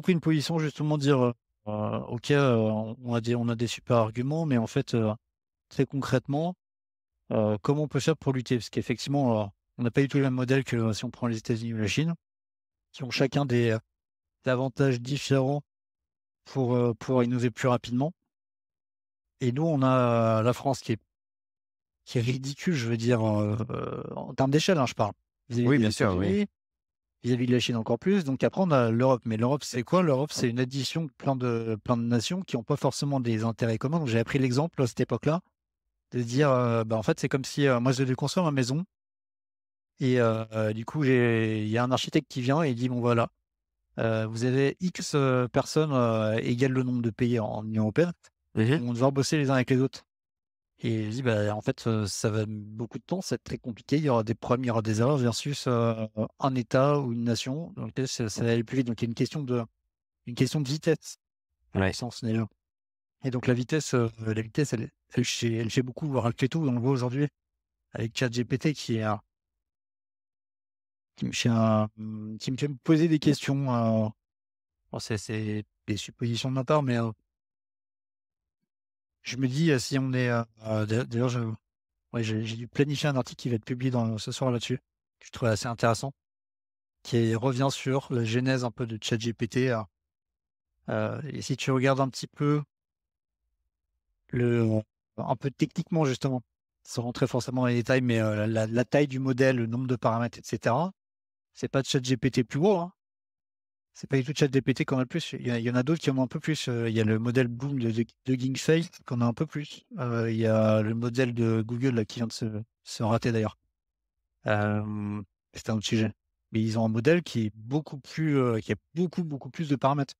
pris une position justement de dire, ok, on a des super arguments, mais en fait, très concrètement, comment on peut faire pour lutter? Parce qu'effectivement, on n'a pas du tout le même modèle que si on prend les États-Unis ou la Chine, qui ont chacun des avantages différents pour pouvoir innover plus rapidement. Et nous, on a la France qui est ridicule, je veux dire, en termes d'échelle, hein, je parle, vis-à-vis Oui, des bien sûr, oui. États-Unis, vis-à-vis de la Chine encore plus. Donc après, on a l'Europe. Mais l'Europe, c'est quoi? L'Europe, c'est une addition de plein de nations qui n'ont pas forcément des intérêts communs. Donc j'ai appris l'exemple à cette époque-là de se dire, bah, en fait, c'est comme si moi, je devais construire ma maison. Et du coup, il y a un architecte qui vient et il dit, bon voilà, vous avez X personnes égale le nombre de pays en Union européenne. Mhm. On va devoir bosser les uns avec les autres. Et je dis, bah, en fait, ça va beaucoup de temps, ça va être très compliqué. Il y aura des problèmes, il y aura des erreurs versus un État ou une nation dans lequel ça va aller plus vite. Donc, il y a une question de vitesse au Ouais. sens là. Et donc, la vitesse, elle fait beaucoup, voire elle fait tout. On le voit aujourd'hui avec ChatGPT qui me fait me poser des questions. Bon, c'est des suppositions de ma part, mais je me dis, si on est. D'ailleurs, ouais, j'ai dû planifier un article qui va être publié ce soir là-dessus, que je trouve assez intéressant, qui revient sur la genèse un peu de ChatGPT. Et si tu regardes un petit peu un peu techniquement justement, sans rentrer forcément dans les détails, mais la taille du modèle, le nombre de paramètres, etc., c'est pas ChatGPT plus gros, hein. C'est pas du tout ChatGPT qu'on a le plus. Il y en a d'autres qui en ont un peu plus. Il y a le modèle Boom de GameFace qu'on a un peu plus. Il y a le modèle de Google là, qui vient de se rater d'ailleurs. C'est un autre sujet. Mais ils ont un modèle qui est beaucoup plus, qui a beaucoup plus de paramètres.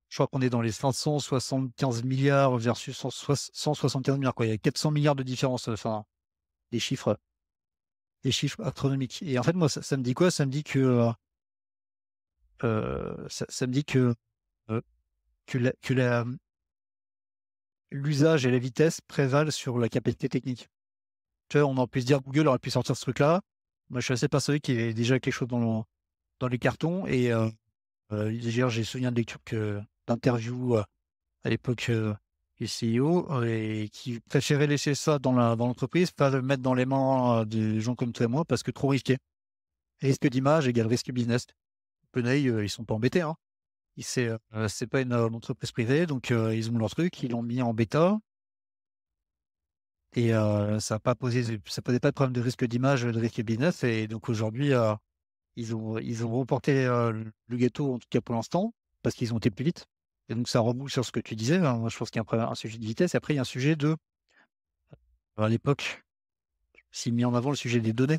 Je crois qu'on est dans les 575 milliards versus 175 milliards, quoi. Il y a 400 milliards de différence, enfin, des chiffres, des chiffres astronomiques. Et en fait, moi, ça me dit quoi? Ça me dit que, ça me dit euh, que l'usage et la vitesse prévalent sur la capacité technique. Tu vois, on aurait pu se dire Google aurait pu sortir ce truc-là. Moi, je suis assez persuadé qu'il y avait déjà quelque chose dans les cartons. Et j'ai souvenir de lecture d'interviews à l'époque qui est CEO, et qui préférait laisser ça dans l'entreprise, pas le mettre dans les mains des gens comme toi et moi, parce que trop risqué. Risque d'image égale risque business. OpenAI, ils sont pas embêtés, hein. C'est pas une entreprise privée, donc ils ont leur truc, ils l'ont mis en bêta, et ça posait pas de problème de risque d'image, de risque business, et donc aujourd'hui, ils ont reporté le gâteau, en tout cas pour l'instant, parce qu'ils ont été plus vite. Et donc ça reboucle sur ce que tu disais, hein. Moi, je pense qu'il y a un sujet de vitesse, et après il y a un sujet à l'époque, s'il mis en avant le sujet des données.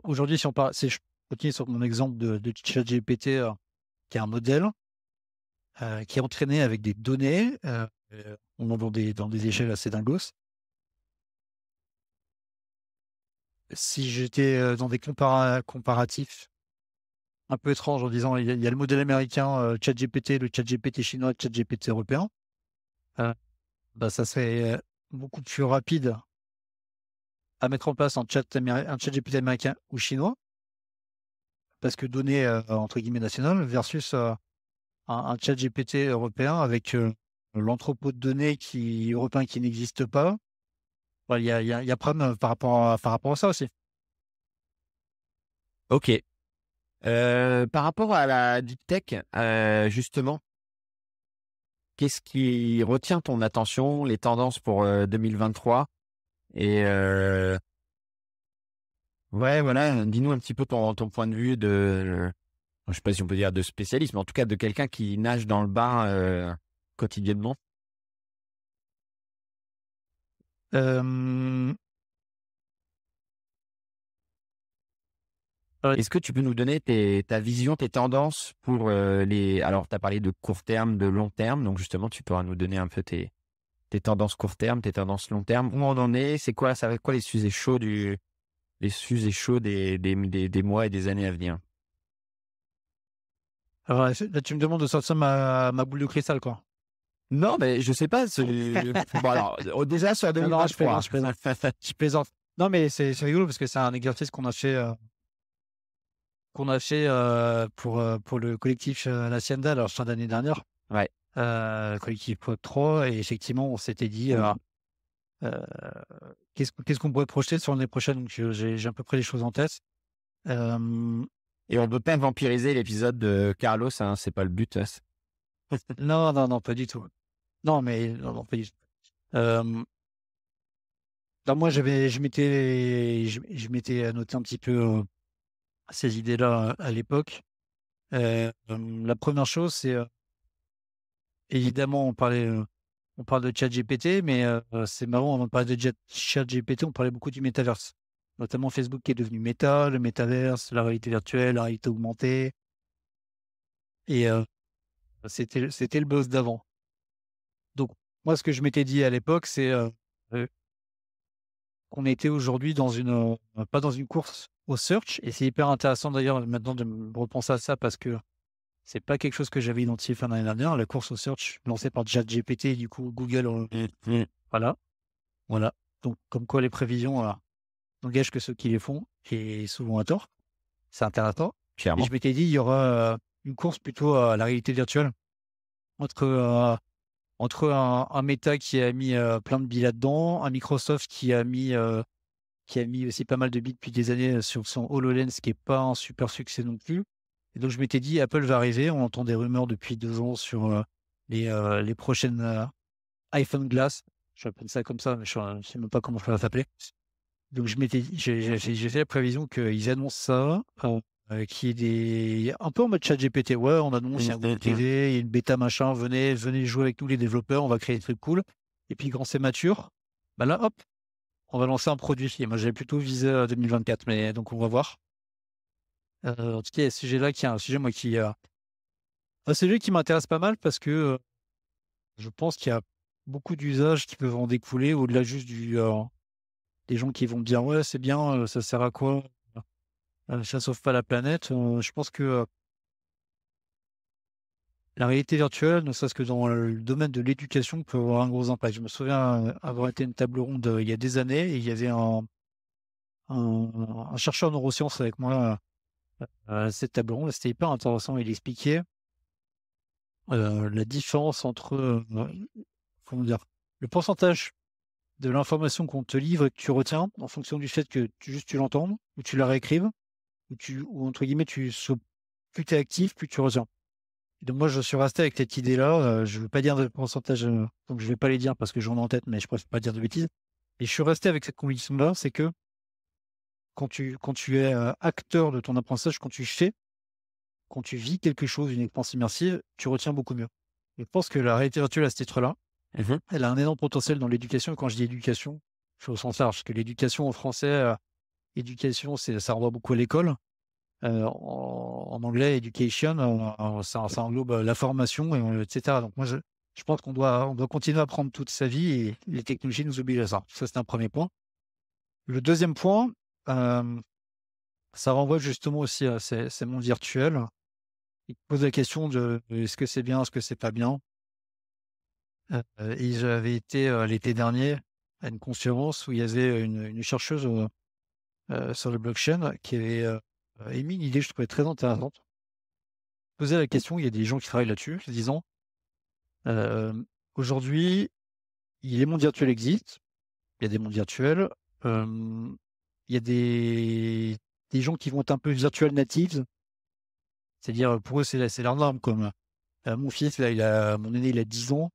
Aujourd'hui, si je continue sur mon exemple de ChatGPT, qui est un modèle qui est entraîné avec des données, on est dans des échelles assez dingos. Si j'étais dans des comparatifs un peu étranges en disant il y a le modèle américain ChatGPT, le ChatGPT chinois, le ChatGPT européen, ça serait beaucoup plus rapide à mettre en place un ChatGPT américain ou chinois, parce que données entre guillemets nationales, versus un ChatGPT européen avec l'entrepôt de données européen qui n'existe pas. Il y a problème par rapport à ça aussi. Ok. Par rapport à la deep tech, justement, qu'est-ce qui retient ton attention, les tendances pour 2023? Et ouais, voilà, dis-nous un petit peu ton point de vue je sais pas si on peut dire de spécialiste, mais en tout cas de quelqu'un qui nage dans le bain quotidiennement. Euh, euh, Est-ce que tu peux nous donner ta vision, tes tendances pour Alors, tu as parlé de court terme, de long terme, donc justement, tu pourras nous donner un peu tes tendances court terme, tes tendances long terme. Où on en est? C'est quoi, ça va être quoi les sujets chauds des mois et des années à venir? alors, là, tu me demandes de sortir ma boule de cristal, quoi. Non, mais je sais pas. Bon, alors, déjà sur Non, non, 2023. je plaisante. Je plaisante. Non, mais c'est rigolo parce que c'est un exercice qu'on a fait pour le collectif l'Hacienda, alors fin d'année dernière, Ouais. collectif Pod 3, et effectivement, on s'était dit euh, qu'est-ce qu'on pourrait projeter sur l'année prochaine. Donc, j'ai à peu près les choses en tête. Euh, Et on ne peut pas vampiriser l'épisode de Carlos, hein, c'est pas le but. Hein. non, non, non, pas du tout. Non, mais non, non, pas du tout. Euh, non, moi, je m'étais noté un petit peu ces idées-là à l'époque. La première chose, c'est évidemment, on parle de ChatGPT, mais c'est marrant, avant de parler de ChatGPT, on parlait beaucoup du métaverse, notamment Facebook qui est devenu Meta, le métaverse, la réalité virtuelle, la réalité augmentée, et c'était le buzz d'avant. Donc, moi, ce que je m'étais dit à l'époque, c'est euh, qu'on était aujourd'hui pas dans une course au search, et c'est hyper intéressant d'ailleurs maintenant de me repenser à ça, parce que c'est pas quelque chose que j'avais identifié fin d'année dernière, la course au search lancée par ChatGPT, et du coup Google, voilà, voilà. Donc, comme quoi les prévisions n'engagent que ceux qui les font, et souvent à tort. C'est intéressant. Et Clairement. je m'étais dit, il y aura une course plutôt à la réalité virtuelle entre, entre un Meta qui a mis plein de billes là-dedans, un Microsoft qui a mis aussi pas mal de billes depuis des années sur son HoloLens, qui est pas un super succès non plus. Et donc je m'étais dit, Apple va arriver. On entend des rumeurs depuis 2 ans sur les prochaines iPhone Glass. Je vais appeler ça comme ça, mais je ne sais même pas comment je vais s'appeler. Donc je m'étais dit, j'ai fait la prévision qu'ils annoncent ça, qu'il y ait un peu en mode ChatGPT. Ouais, on annonce, il y a un groupe privé, il y a une bêta machin, venez jouer avec nous les développeurs, on va créer des trucs cool. Et puis quand c'est mature, bah là, hop, on va lancer un produit. Et moi, j'avais plutôt visé 2024, mais donc on va voir. En tout cas, il y a ce sujet-là qui est un sujet, moi, un sujet qui m'intéresse pas mal, parce que je pense qu'il y a beaucoup d'usages qui peuvent en découler, au-delà juste des gens qui vont me dire, ouais, c'est bien, ça sert à quoi? Ça sauve pas la planète. Je pense que la réalité virtuelle, ne serait-ce que dans le domaine de l'éducation, peut avoir un gros impact. Je me souviens avoir été à une table ronde il y a des années, et il y avait un chercheur en neurosciences avec moi à cette table ronde. C'était hyper intéressant. Il expliquait la différence entre, comment dire? Le pourcentage de l'information qu'on te livre et que tu retiens en fonction du fait que tu l'entendes ou tu la réécrives ou entre guillemets, plus tu es actif, plus tu retiens. Et donc moi, je suis resté avec cette idée-là, je veux pas dire de pourcentage, donc je vais pas les dire parce que j'en ai en tête, mais je préfère pas dire de bêtises. Et je suis resté avec cette conviction-là, c'est que quand tu es, acteur de ton apprentissage, quand tu vis quelque chose, une expérience immersive, tu retiens beaucoup mieux. Je pense que la réalité virtuelle à ce titre-là, Mhm. elle a un énorme potentiel dans l'éducation. Et quand je dis éducation, je suis au sens large, parce que l'éducation en français, éducation, ça renvoie beaucoup à l'école. En anglais, education, ça englobe la formation, etc. Donc moi, je pense on doit continuer à apprendre toute sa vie et les technologies nous obligent à ça. Ça, c'est un premier point. Le deuxième point, euh, ça renvoie justement aussi à ces mondes virtuels. Il pose la question de est-ce que c'est bien, est-ce que c'est pas bien. Et j'avais été l'été dernier à une conférence où il y avait une chercheuse sur le blockchain qui avait émis une idée que je trouvais très intéressante. Posait la question, il y a des gens qui travaillent là-dessus, en disant euh, aujourd'hui, les mondes virtuels existent, il y a des mondes virtuels, euh, il y a des gens qui vont être un peu virtual natives, c'est-à-dire pour eux, c'est leur norme. Comme mon fils, là, mon aîné, il a 10 ans,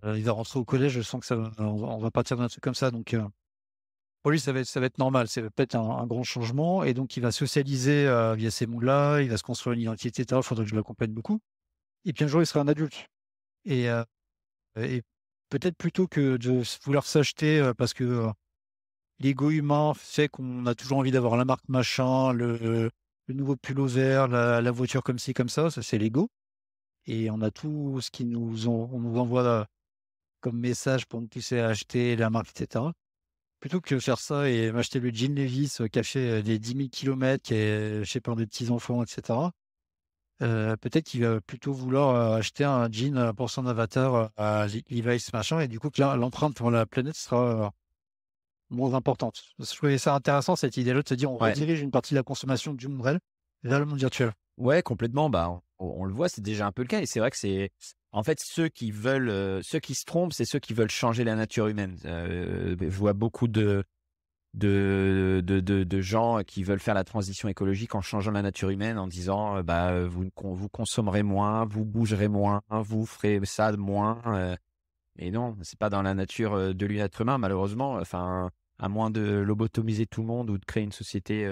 il va rentrer au collège, je sens que on va partir d'un truc comme ça. Donc, pour lui, ça va être normal, ça va pas être un grand changement. Et donc, il va socialiser via ces mondes-là, il va se construire une identité, etc. Il faudrait que je l'accompagne beaucoup. Et puis un jour, il sera un adulte. Et, et peut-être plutôt que de vouloir s'acheter parce que l'ego humain fait qu'on a toujours envie d'avoir la marque machin, le nouveau pull au vert, la voiture comme ci, comme ça c'est l'ego. Et on a tout ce qui on nous envoie comme message pour nous pousser à acheter la marque, etc. Plutôt que faire ça et m'acheter le jean Levi's qui a fait des 10 000 kilomètres, qui est chez par des petits-enfants, etc. Peut-être qu'il va plutôt vouloir acheter un jean pour son avatar à Levi's machin, et du coup que l'empreinte pour la planète sera moins importante. Je trouvais ça intéressant cette idée-là de se dire on Ouais. redirige une partie de la consommation du monde réel vers le monde virtuel. Ouais, complètement. Bah, on le voit, c'est déjà un peu le cas. Et c'est vrai que c'est, en fait, ceux qui se trompent, c'est ceux qui veulent changer la nature humaine. Je vois beaucoup de gens qui veulent faire la transition écologique en changeant la nature humaine, en disant, bah, vous consommerez moins, vous bougerez moins, vous ferez ça de moins. Et non, c'est pas dans la nature de l'être humain, malheureusement. Enfin, à moins de lobotomiser tout le monde ou de créer une société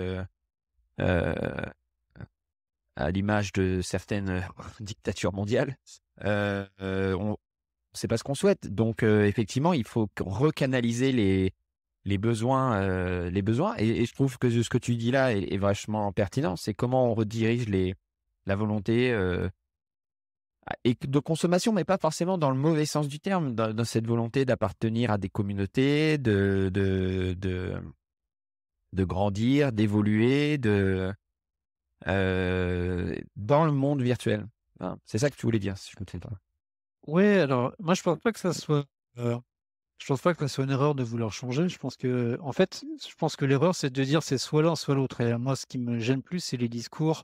euh, à l'image de certaines dictatures mondiales. C'est pas ce qu'on souhaite. Donc, effectivement, il faut recanaliser les besoins, les besoins. Et je trouve que ce que tu dis là est vachement pertinent. C'est comment on redirige la volonté et de consommation, mais pas forcément dans le mauvais sens du terme, dans cette volonté d'appartenir à des communautés, de grandir, d'évoluer, dans le monde virtuel. Hein, c'est ça que tu voulais dire, si je ne me trompe pas. Ouais, alors moi euh, je pense pas que ça soit une erreur de vouloir changer. En fait, je pense que l'erreur c'est de dire c'est soit l'un soit l'autre. Et moi, ce qui me gêne plus, c'est les discours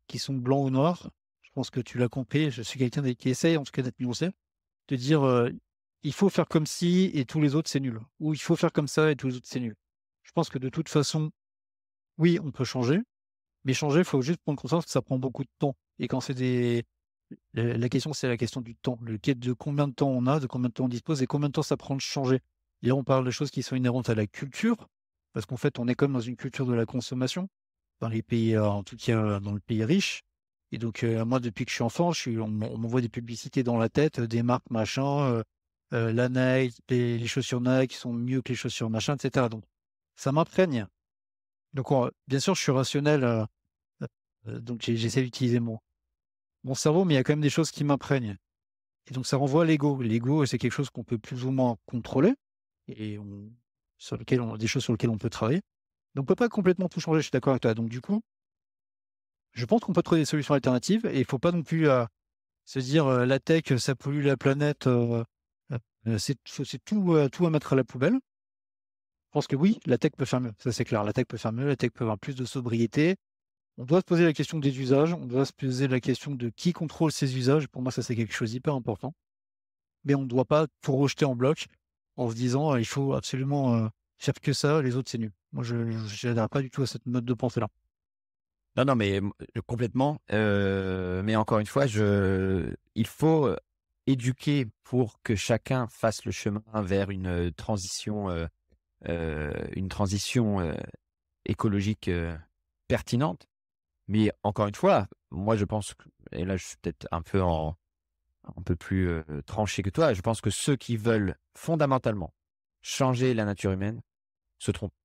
qui sont blancs ou noirs. Je pense que tu l'as compris. Je suis quelqu'un qui essaye, en tout cas, d'être nuancé, de dire il faut faire comme si et tous les autres c'est nul, ou il faut faire comme ça et tous les autres c'est nul. Je pense que de toute façon, oui, on peut changer, mais changer, il faut juste prendre conscience que ça prend beaucoup de temps. Et quand c'est des la question, c'est la question du temps. Le quête de combien de temps on a, de combien de temps on dispose et combien de temps ça prend de changer. Et là, on parle de choses qui sont inhérentes à la culture, parce qu'en fait, on est comme dans une culture de la consommation, dans les pays, en tout cas dans le pays riche. Et donc, moi, depuis que je suis enfant, on m'envoie des publicités dans la tête, des marques machin, la Nike, les chaussures Nike qui sont mieux que les chaussures machin, etc. Donc, ça m'imprègne. Donc, bien sûr, je suis rationnel, donc j'essaie d'utiliser mon cerveau, mais il y a quand même des choses qui m'imprègnent. Et donc, ça renvoie à l'ego. L'ego, c'est quelque chose qu'on peut plus ou moins contrôler et des choses sur lesquelles on peut travailler. Donc, on peut pas complètement tout changer, je suis d'accord avec toi. Donc, du coup, je pense qu'on peut trouver des solutions alternatives et il faut pas non plus se dire la tech, ça pollue la planète, c'est tout à mettre à la poubelle. Je pense que oui, la tech peut faire mieux, ça c'est clair. La tech peut faire mieux, la tech peut avoir plus de sobriété. On doit se poser la question des usages, on doit se poser la question de qui contrôle ces usages. Pour moi, ça, c'est quelque chose d'hyper important. Mais on ne doit pas tout rejeter en bloc en se disant il faut absolument faire que ça, les autres, c'est nul. Moi, je n'adhère pas du tout à cette mode de pensée-là. Non, non, mais complètement. Mais encore une fois, il faut éduquer pour que chacun fasse le chemin vers une transition écologique pertinente. Mais encore une fois, moi je pense, et là je suis peut-être un peu plus tranché que toi, je pense que ceux qui veulent fondamentalement changer la nature humaine se trompent.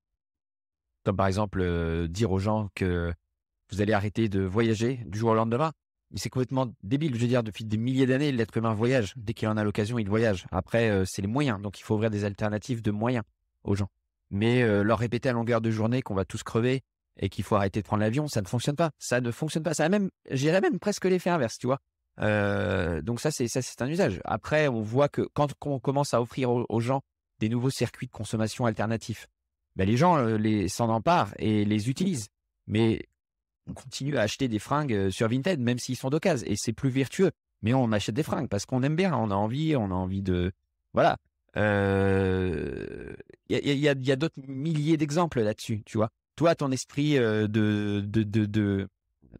Comme par exemple dire aux gens que vous allez arrêter de voyager du jour au lendemain. Mais c'est complètement débile. Je veux dire, depuis des milliers d'années, l'être humain voyage. Dès qu'il en a l'occasion, il voyage. Après, c'est les moyens. Donc, il faut ouvrir des alternatives de moyens aux gens. Mais leur répéter à longueur de journée qu'on va tous crever et qu'il faut arrêter de prendre l'avion, ça ne fonctionne pas. Ça ne fonctionne pas. Ça a même, j'irais même presque l'effet inverse, tu vois. Donc c'est un usage. Après, on voit que quand on commence à offrir aux gens des nouveaux circuits de consommation alternatifs, ben les gens s'en emparent et les utilisent. Mais on continue à acheter des fringues sur Vinted, même s'ils sont d'occasion, et c'est plus vertueux. Mais on achète des fringues parce qu'on aime bien, on a envie de, voilà. Il y a d'autres milliers d'exemples là-dessus, tu vois. Toi, ton esprit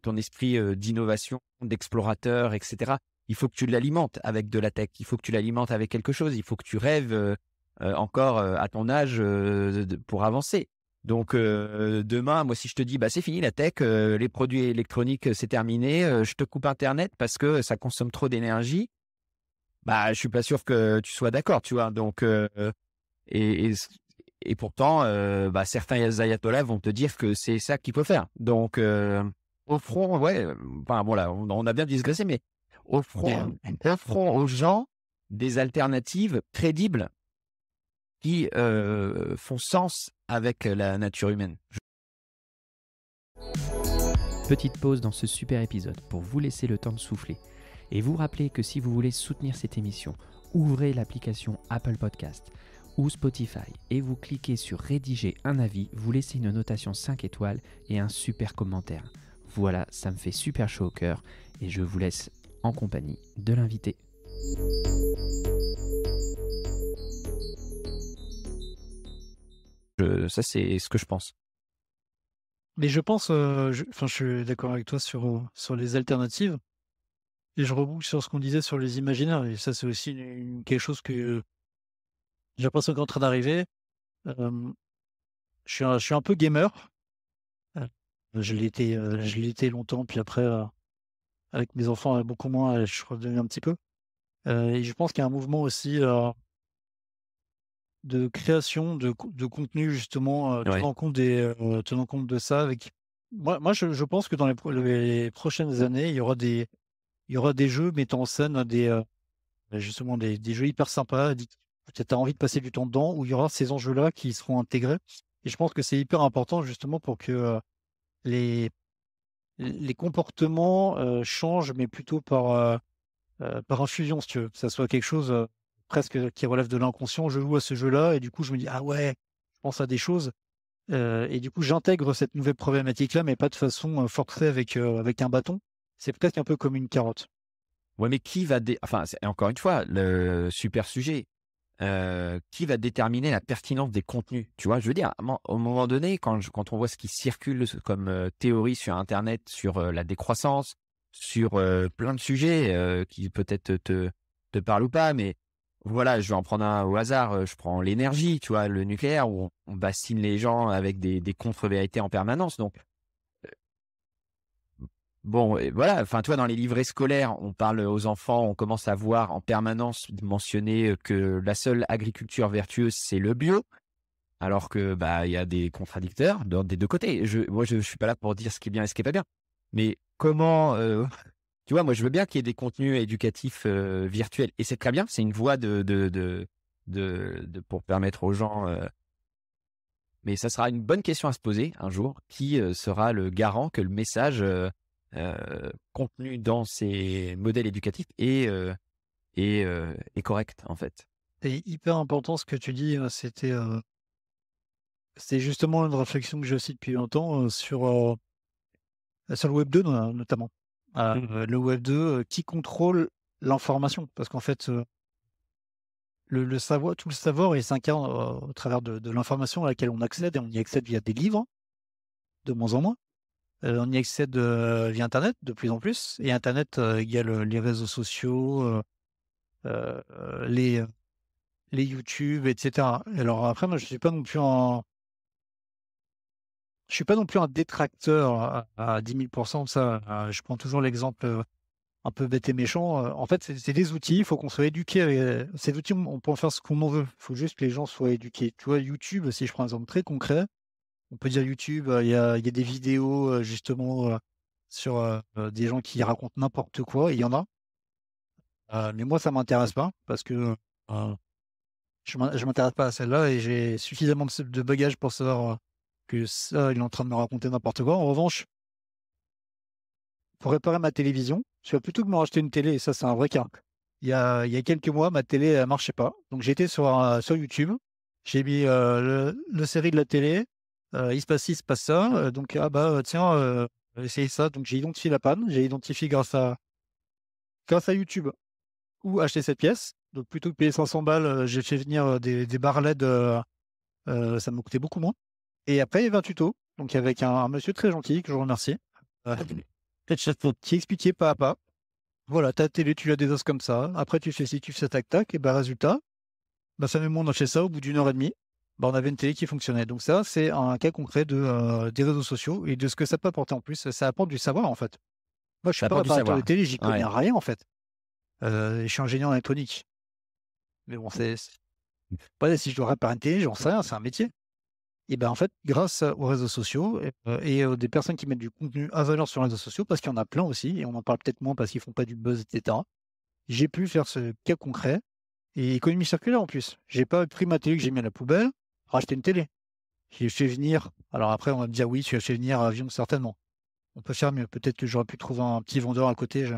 ton esprit d'innovation, d'explorateur, etc. Il faut que tu l'alimentes avec de la tech. Il faut que tu l'alimentes avec quelque chose. Il faut que tu rêves encore à ton âge pour avancer. Donc demain, moi, si je te dis, bah c'est fini la tech, les produits électroniques, c'est terminé, je te coupe Internet parce que ça consomme trop d'énergie, bah je suis pas sûr que tu sois d'accord, tu vois. Donc et, et, et pourtant, bah certains ayatollahs vont te dire que c'est ça qu'il faut faire. Donc offrons, ouais, enfin bon là, on a bien digressé, mais offrons aux gens des alternatives crédibles qui font sens avec la nature humaine. Petite pause dans ce super épisode pour vous laisser le temps de souffler et vous rappeler que si vous voulez soutenir cette émission, ouvrez l'application Apple Podcast ou Spotify et vous cliquez sur rédiger un avis, vous laissez une notation 5 étoiles et un super commentaire. Voilà, ça me fait super chaud au cœur et je vous laisse en compagnie de l'invité. Ça, c'est ce que je pense. Mais je pense, je suis d'accord avec toi sur les alternatives. Et je reboucle sur ce qu'on disait sur les imaginaires. Et ça, c'est aussi quelque chose que j'ai l'impression qu'est en train d'arriver. Euh, je suis un peu gamer. Euh, je l'ai été longtemps. Puis après, avec mes enfants, beaucoup moins, je suis redevenu un petit peu. Et je pense qu'il y a un mouvement aussi de création de contenu, justement, Ouais. tenant compte de ça. Moi je pense que dans les prochaines années, il y aura des jeux mettant en scène justement des jeux hyper sympas. Peut-être tu as envie de passer du temps dedans, où il y aura ces enjeux-là qui seront intégrés. Et je pense que c'est hyper important, justement, pour que les, les comportements changent, mais plutôt par infusion, si tu veux. Que ça soit quelque chose presque qui relève de l'inconscient. Je joue à ce jeu-là et du coup, je me dis, ah ouais, je pense à des choses. Et du coup, j'intègre cette nouvelle problématique-là, mais pas de façon forcée avec un bâton. C'est peut-être un peu comme une carotte. Ouais, mais enfin, encore une fois, le super sujet. Qui va déterminer la pertinence des contenus? Tu vois, je veux dire, au moment donné, quand on voit ce qui circule comme théorie sur Internet, sur la décroissance, sur plein de sujets qui peut-être te parlent ou pas, mais voilà, je vais en prendre un au hasard. Je prends l'énergie, tu vois, le nucléaire, où on bassine les gens avec des contre-vérités en permanence. Donc, bon, et voilà, enfin, tu vois, dans les livrets scolaires, on parle aux enfants, on commence à voir en permanence mentionner que la seule agriculture vertueuse, c'est le bio, alors que bah il y a des contradicteurs des deux côtés. Moi, je suis pas là pour dire ce qui est bien et ce qui est pas bien, mais comment, tu vois, moi, je veux bien qu'il y ait des contenus éducatifs virtuels, et c'est très bien, c'est une voie pour permettre aux gens. Mais ça sera une bonne question à se poser un jour. Qui sera le garant que le message contenu dans ces modèles éducatifs est correct, en fait? C'est hyper important ce que tu dis. C'est justement une réflexion que j'ai aussi depuis longtemps sur sur le Web 2 notamment. Le Web 2, qui contrôle l'information? Parce qu'en fait, le savoir, tout le savoir, il s'incarne au travers de l'information à laquelle on accède, et on y accède via des livres, de moins en moins. On y accède via Internet de plus en plus. Et Internet égale les réseaux sociaux, les YouTube, etc. Alors après, moi, je suis pas non plus un détracteur à 10 000% de ça. Je prends toujours l'exemple un peu bête et méchant. En fait, c'est des outils. Il faut qu'on soit éduqué avec ces outils. On peut en faire ce qu'on en veut. Il faut juste que les gens soient éduqués. Tu vois, YouTube, si je prends un exemple très concret, on peut dire YouTube, il y a des vidéos justement sur des gens qui racontent n'importe quoi. Il y en a. Mais moi, ça m'intéresse pas parce que je m'intéresse pas à celle-là et j'ai suffisamment de bagages pour savoir que ça, il est en train de me raconter n'importe quoi. En revanche, pour réparer ma télévision, plutôt que de me racheter une télé, et ça, c'est un vrai cas. Il y a quelques mois, ma télé ne marchait pas. Donc, j'ai été sur YouTube. J'ai mis le série de la télé. Il se passe ci, il se passe ça. Donc, tiens, essayez ça. Donc, j'ai identifié la panne. J'ai identifié grâce à YouTube où acheter cette pièce. Donc, plutôt que payer 500 balles, j'ai fait venir des barres LED. Ça me coûtait beaucoup moins. Et après, il y avait un tuto. Donc, avec un monsieur très gentil que je remercie. Qui expliquait pas à pas. Voilà, ta télé, tu la désosses comme ça. Après, tu fais ci, tu fais tac, tac. Et résultat, ça même on a fait ça au bout d'une heure et demie. On avait une télé qui fonctionnait. Donc ça, c'est un cas concret des réseaux sociaux et de ce que ça peut apporter en plus. Ça apporte du savoir, en fait. Moi, je suis pas réparateur de télé, j'y connais rien, en fait. Je suis ingénieur en électronique. Mais bon, si je dois réparer une télé, j'en sais rien, c'est un métier. Et en fait, grâce aux réseaux sociaux et des personnes qui mettent du contenu à valeur sur les réseaux sociaux, parce qu'il y en a plein aussi, et on en parle peut-être moins parce qu'ils font pas du buzz, etc. J'ai pu faire ce cas concret et économie circulaire en plus. J'ai pas pris ma télé que j'ai mis à la poubelle, racheter une télé. J'ai fait venir. Alors après, on va me dire oui, tu as fait venir à avion, certainement. On peut faire mieux. Peut-être que j'aurais pu trouver un petit vendeur à côté. Je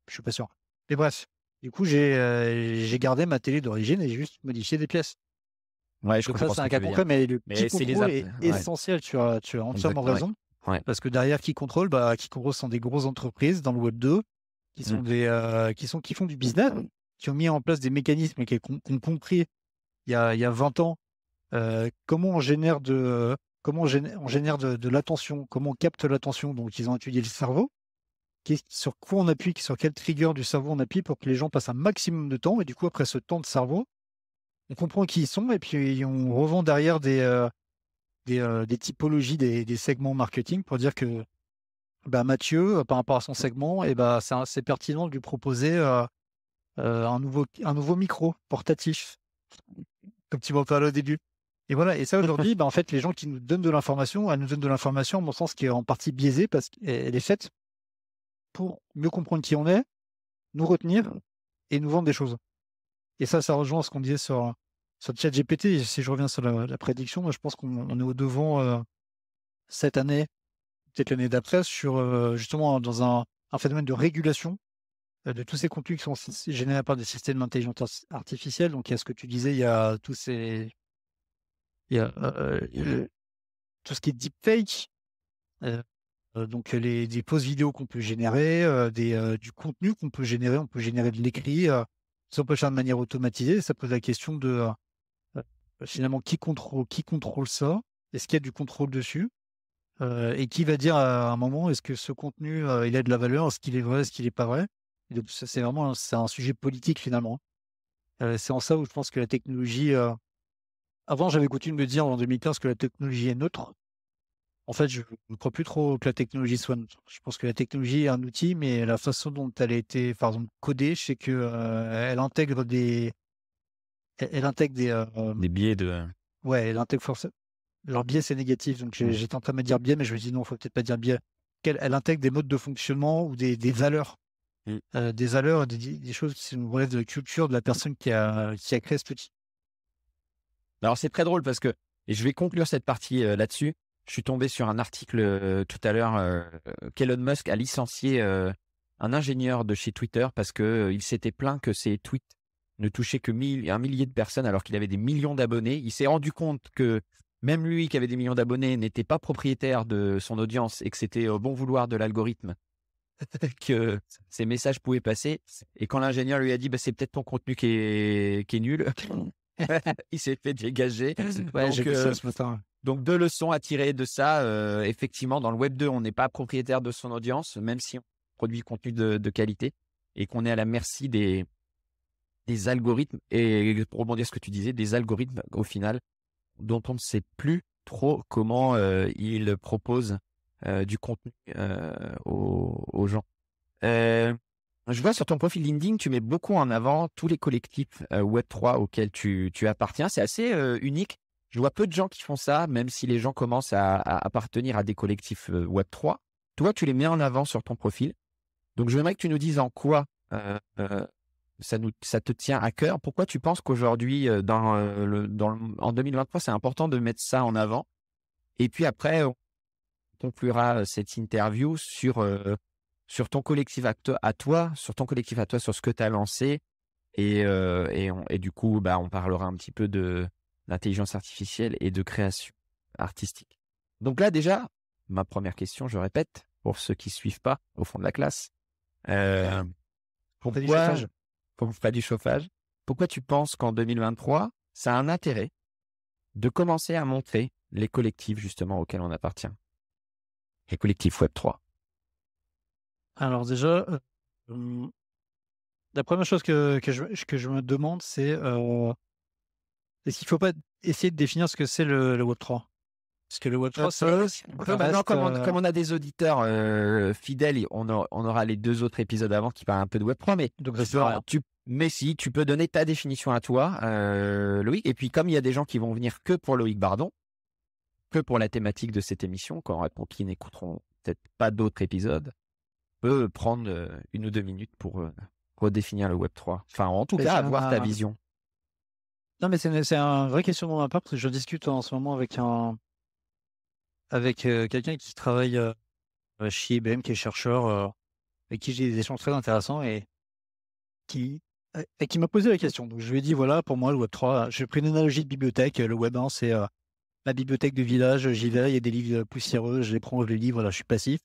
suis pas sûr. Mais bref, du coup, j'ai gardé ma télé d'origine et j'ai juste modifié des pièces. Ouais, je Donc comprends ça, c'est ce un que tu cas veux concret, dire. mais le Mais petit c'est les contrôle apps, est essentiel. Tu as entièrement raison. Ouais. Parce que derrière qui contrôle sont des grosses entreprises dans le Web 2 qui sont qui font du business, qui ont mis en place des mécanismes qui ont compris il y a 20 ans comment on génère de l'attention, comment on capte l'attention. Donc ils ont étudié le cerveau, sur quoi on appuie, sur quel trigger du cerveau on appuie pour que les gens passent un maximum de temps. Et du coup, après ce temps de cerveau, on comprend qui ils sont et puis on revend derrière des typologies, des segments marketing pour dire que Mathieu, par rapport à son segment, c'est pertinent de lui proposer un nouveau micro portatif, comme tu m'en parlais au début. Et voilà, et ça aujourd'hui, en fait, les gens qui nous donnent de l'information, elles nous donnent de l'information, à mon sens, qui est en partie biaisée parce qu'elle est faite pour mieux comprendre qui on est, nous retenir et nous vendre des choses. Et ça rejoint ce qu'on disait sur ChatGPT. Si je reviens sur la prédiction, moi, je pense qu'on est au devant cette année, peut-être l'année d'après, sur justement dans un phénomène de régulation de tous ces contenus qui sont générés par des systèmes d'intelligence artificielle. Donc, il y a ce que tu disais, il y a tout ce qui est deepfake, donc des posts vidéo qu'on peut générer, du contenu qu'on peut générer. On peut générer de l'écrit. Ça, on peut le faire de manière automatisée. Ça pose la question de finalement qui contrôle ça. Est-ce qu'il y a du contrôle dessus? Et qui va dire à un moment, est-ce que ce contenu, il a de la valeur? Est-ce qu'il est vrai? Est-ce qu'il n'est pas vrai? Et donc, ça, c'est un sujet politique finalement. C'est en ça où je pense que la technologie. Avant, j'avais coutume de dire en 2015 que la technologie est neutre. En fait, je ne crois plus trop que la technologie soit neutre. Je pense que la technologie est un outil, mais la façon dont elle a été, par exemple, codée, c'est que elle intègre des biais de. Ouais, elle intègre forcément. Leur biais, c'est négatif. Donc, j'étais en train de me dire biais, mais je me dis non, il faut peut-être pas dire biais. Elle intègre des modes de fonctionnement ou des valeurs. Des valeurs, des choses qui relèvent de la culture de la personne qui a créé cet outil. Alors, c'est très drôle parce que, et je vais conclure cette partie là-dessus, je suis tombé sur un article tout à l'heure qu'Elon Musk a licencié un ingénieur de chez Twitter parce qu'il s'était plaint que ses tweets ne touchaient que 1 millier de personnes alors qu'il avait des millions d'abonnés. Il s'est rendu compte que même lui qui avait des millions d'abonnés n'était pas propriétaire de son audience et que c'était au bon vouloir de l'algorithme que ces messages pouvaient passer. Et quand l'ingénieur lui a dit, c'est peut-être ton contenu qui est nul, il s'est fait dégager. Ouais, Donc, j'ai vu ça ce matin. donc, deux leçons à tirer de ça. Effectivement, dans le Web 2, on n'est pas propriétaire de son audience, même si on produit du contenu de qualité et qu'on est à la merci des algorithmes. Et pour rebondir sur ce que tu disais, des algorithmes, au final, dont on ne sait plus trop comment ils proposent du contenu aux gens. Je vois sur ton profil LinkedIn, tu mets beaucoup en avant tous les collectifs Web3 auxquels tu appartiens. C'est assez unique. Je vois peu de gens qui font ça, même si les gens commencent à appartenir à des collectifs Web3. Toi, tu les mets en avant sur ton profil. Donc, je voudrais que tu nous dises en quoi ça te tient à cœur. Pourquoi tu penses qu'aujourd'hui, en 2023, c'est important de mettre ça en avant? Et puis après, on conclura cette interview sur ton collectif à toi, sur ce que tu as lancé. Et du coup, on parlera un petit peu de l'intelligence artificielle et de création artistique. Donc là, déjà, ma première question, je répète, pour ceux qui ne suivent pas au fond de la classe. Pourquoi pas du chauffage? Pourquoi tu penses qu'en 2023, ça a un intérêt de commencer à montrer les collectifs justement auxquels on appartient? Les collectifs Web3. Alors déjà, la première chose que je me demande, c'est est-ce qu'il ne faut pas essayer de définir ce que c'est le Web3? Parce que le Web3, maintenant, comme on a des auditeurs fidèles, on aura les 2 autres épisodes avant qui parlent un peu de Web3, mais donc tu peux donner ta définition à toi, Loïc. Et puis, comme il y a des gens qui vont venir que pour Loïc Bardon, que pour la thématique de cette émission, qui n'écouteront peut-être pas d'autres épisodes, peut prendre 1 ou 2 minutes pour redéfinir le Web3. Enfin, en tout cas, avoir ta vision. Non, mais c'est une vraie question de ma part, parce que je discute en ce moment avec quelqu'un qui travaille chez IBM, qui est chercheur, avec qui j'ai des échanges très intéressants et qui m'a posé la question. Donc, je lui ai dit, voilà, pour moi, le Web3, j'ai pris une analogie de bibliothèque. Le Web 1, c'est ma bibliothèque de village. J'y vais, il y a des livres poussiéreux, je les prends, je les lis, voilà, je suis passif.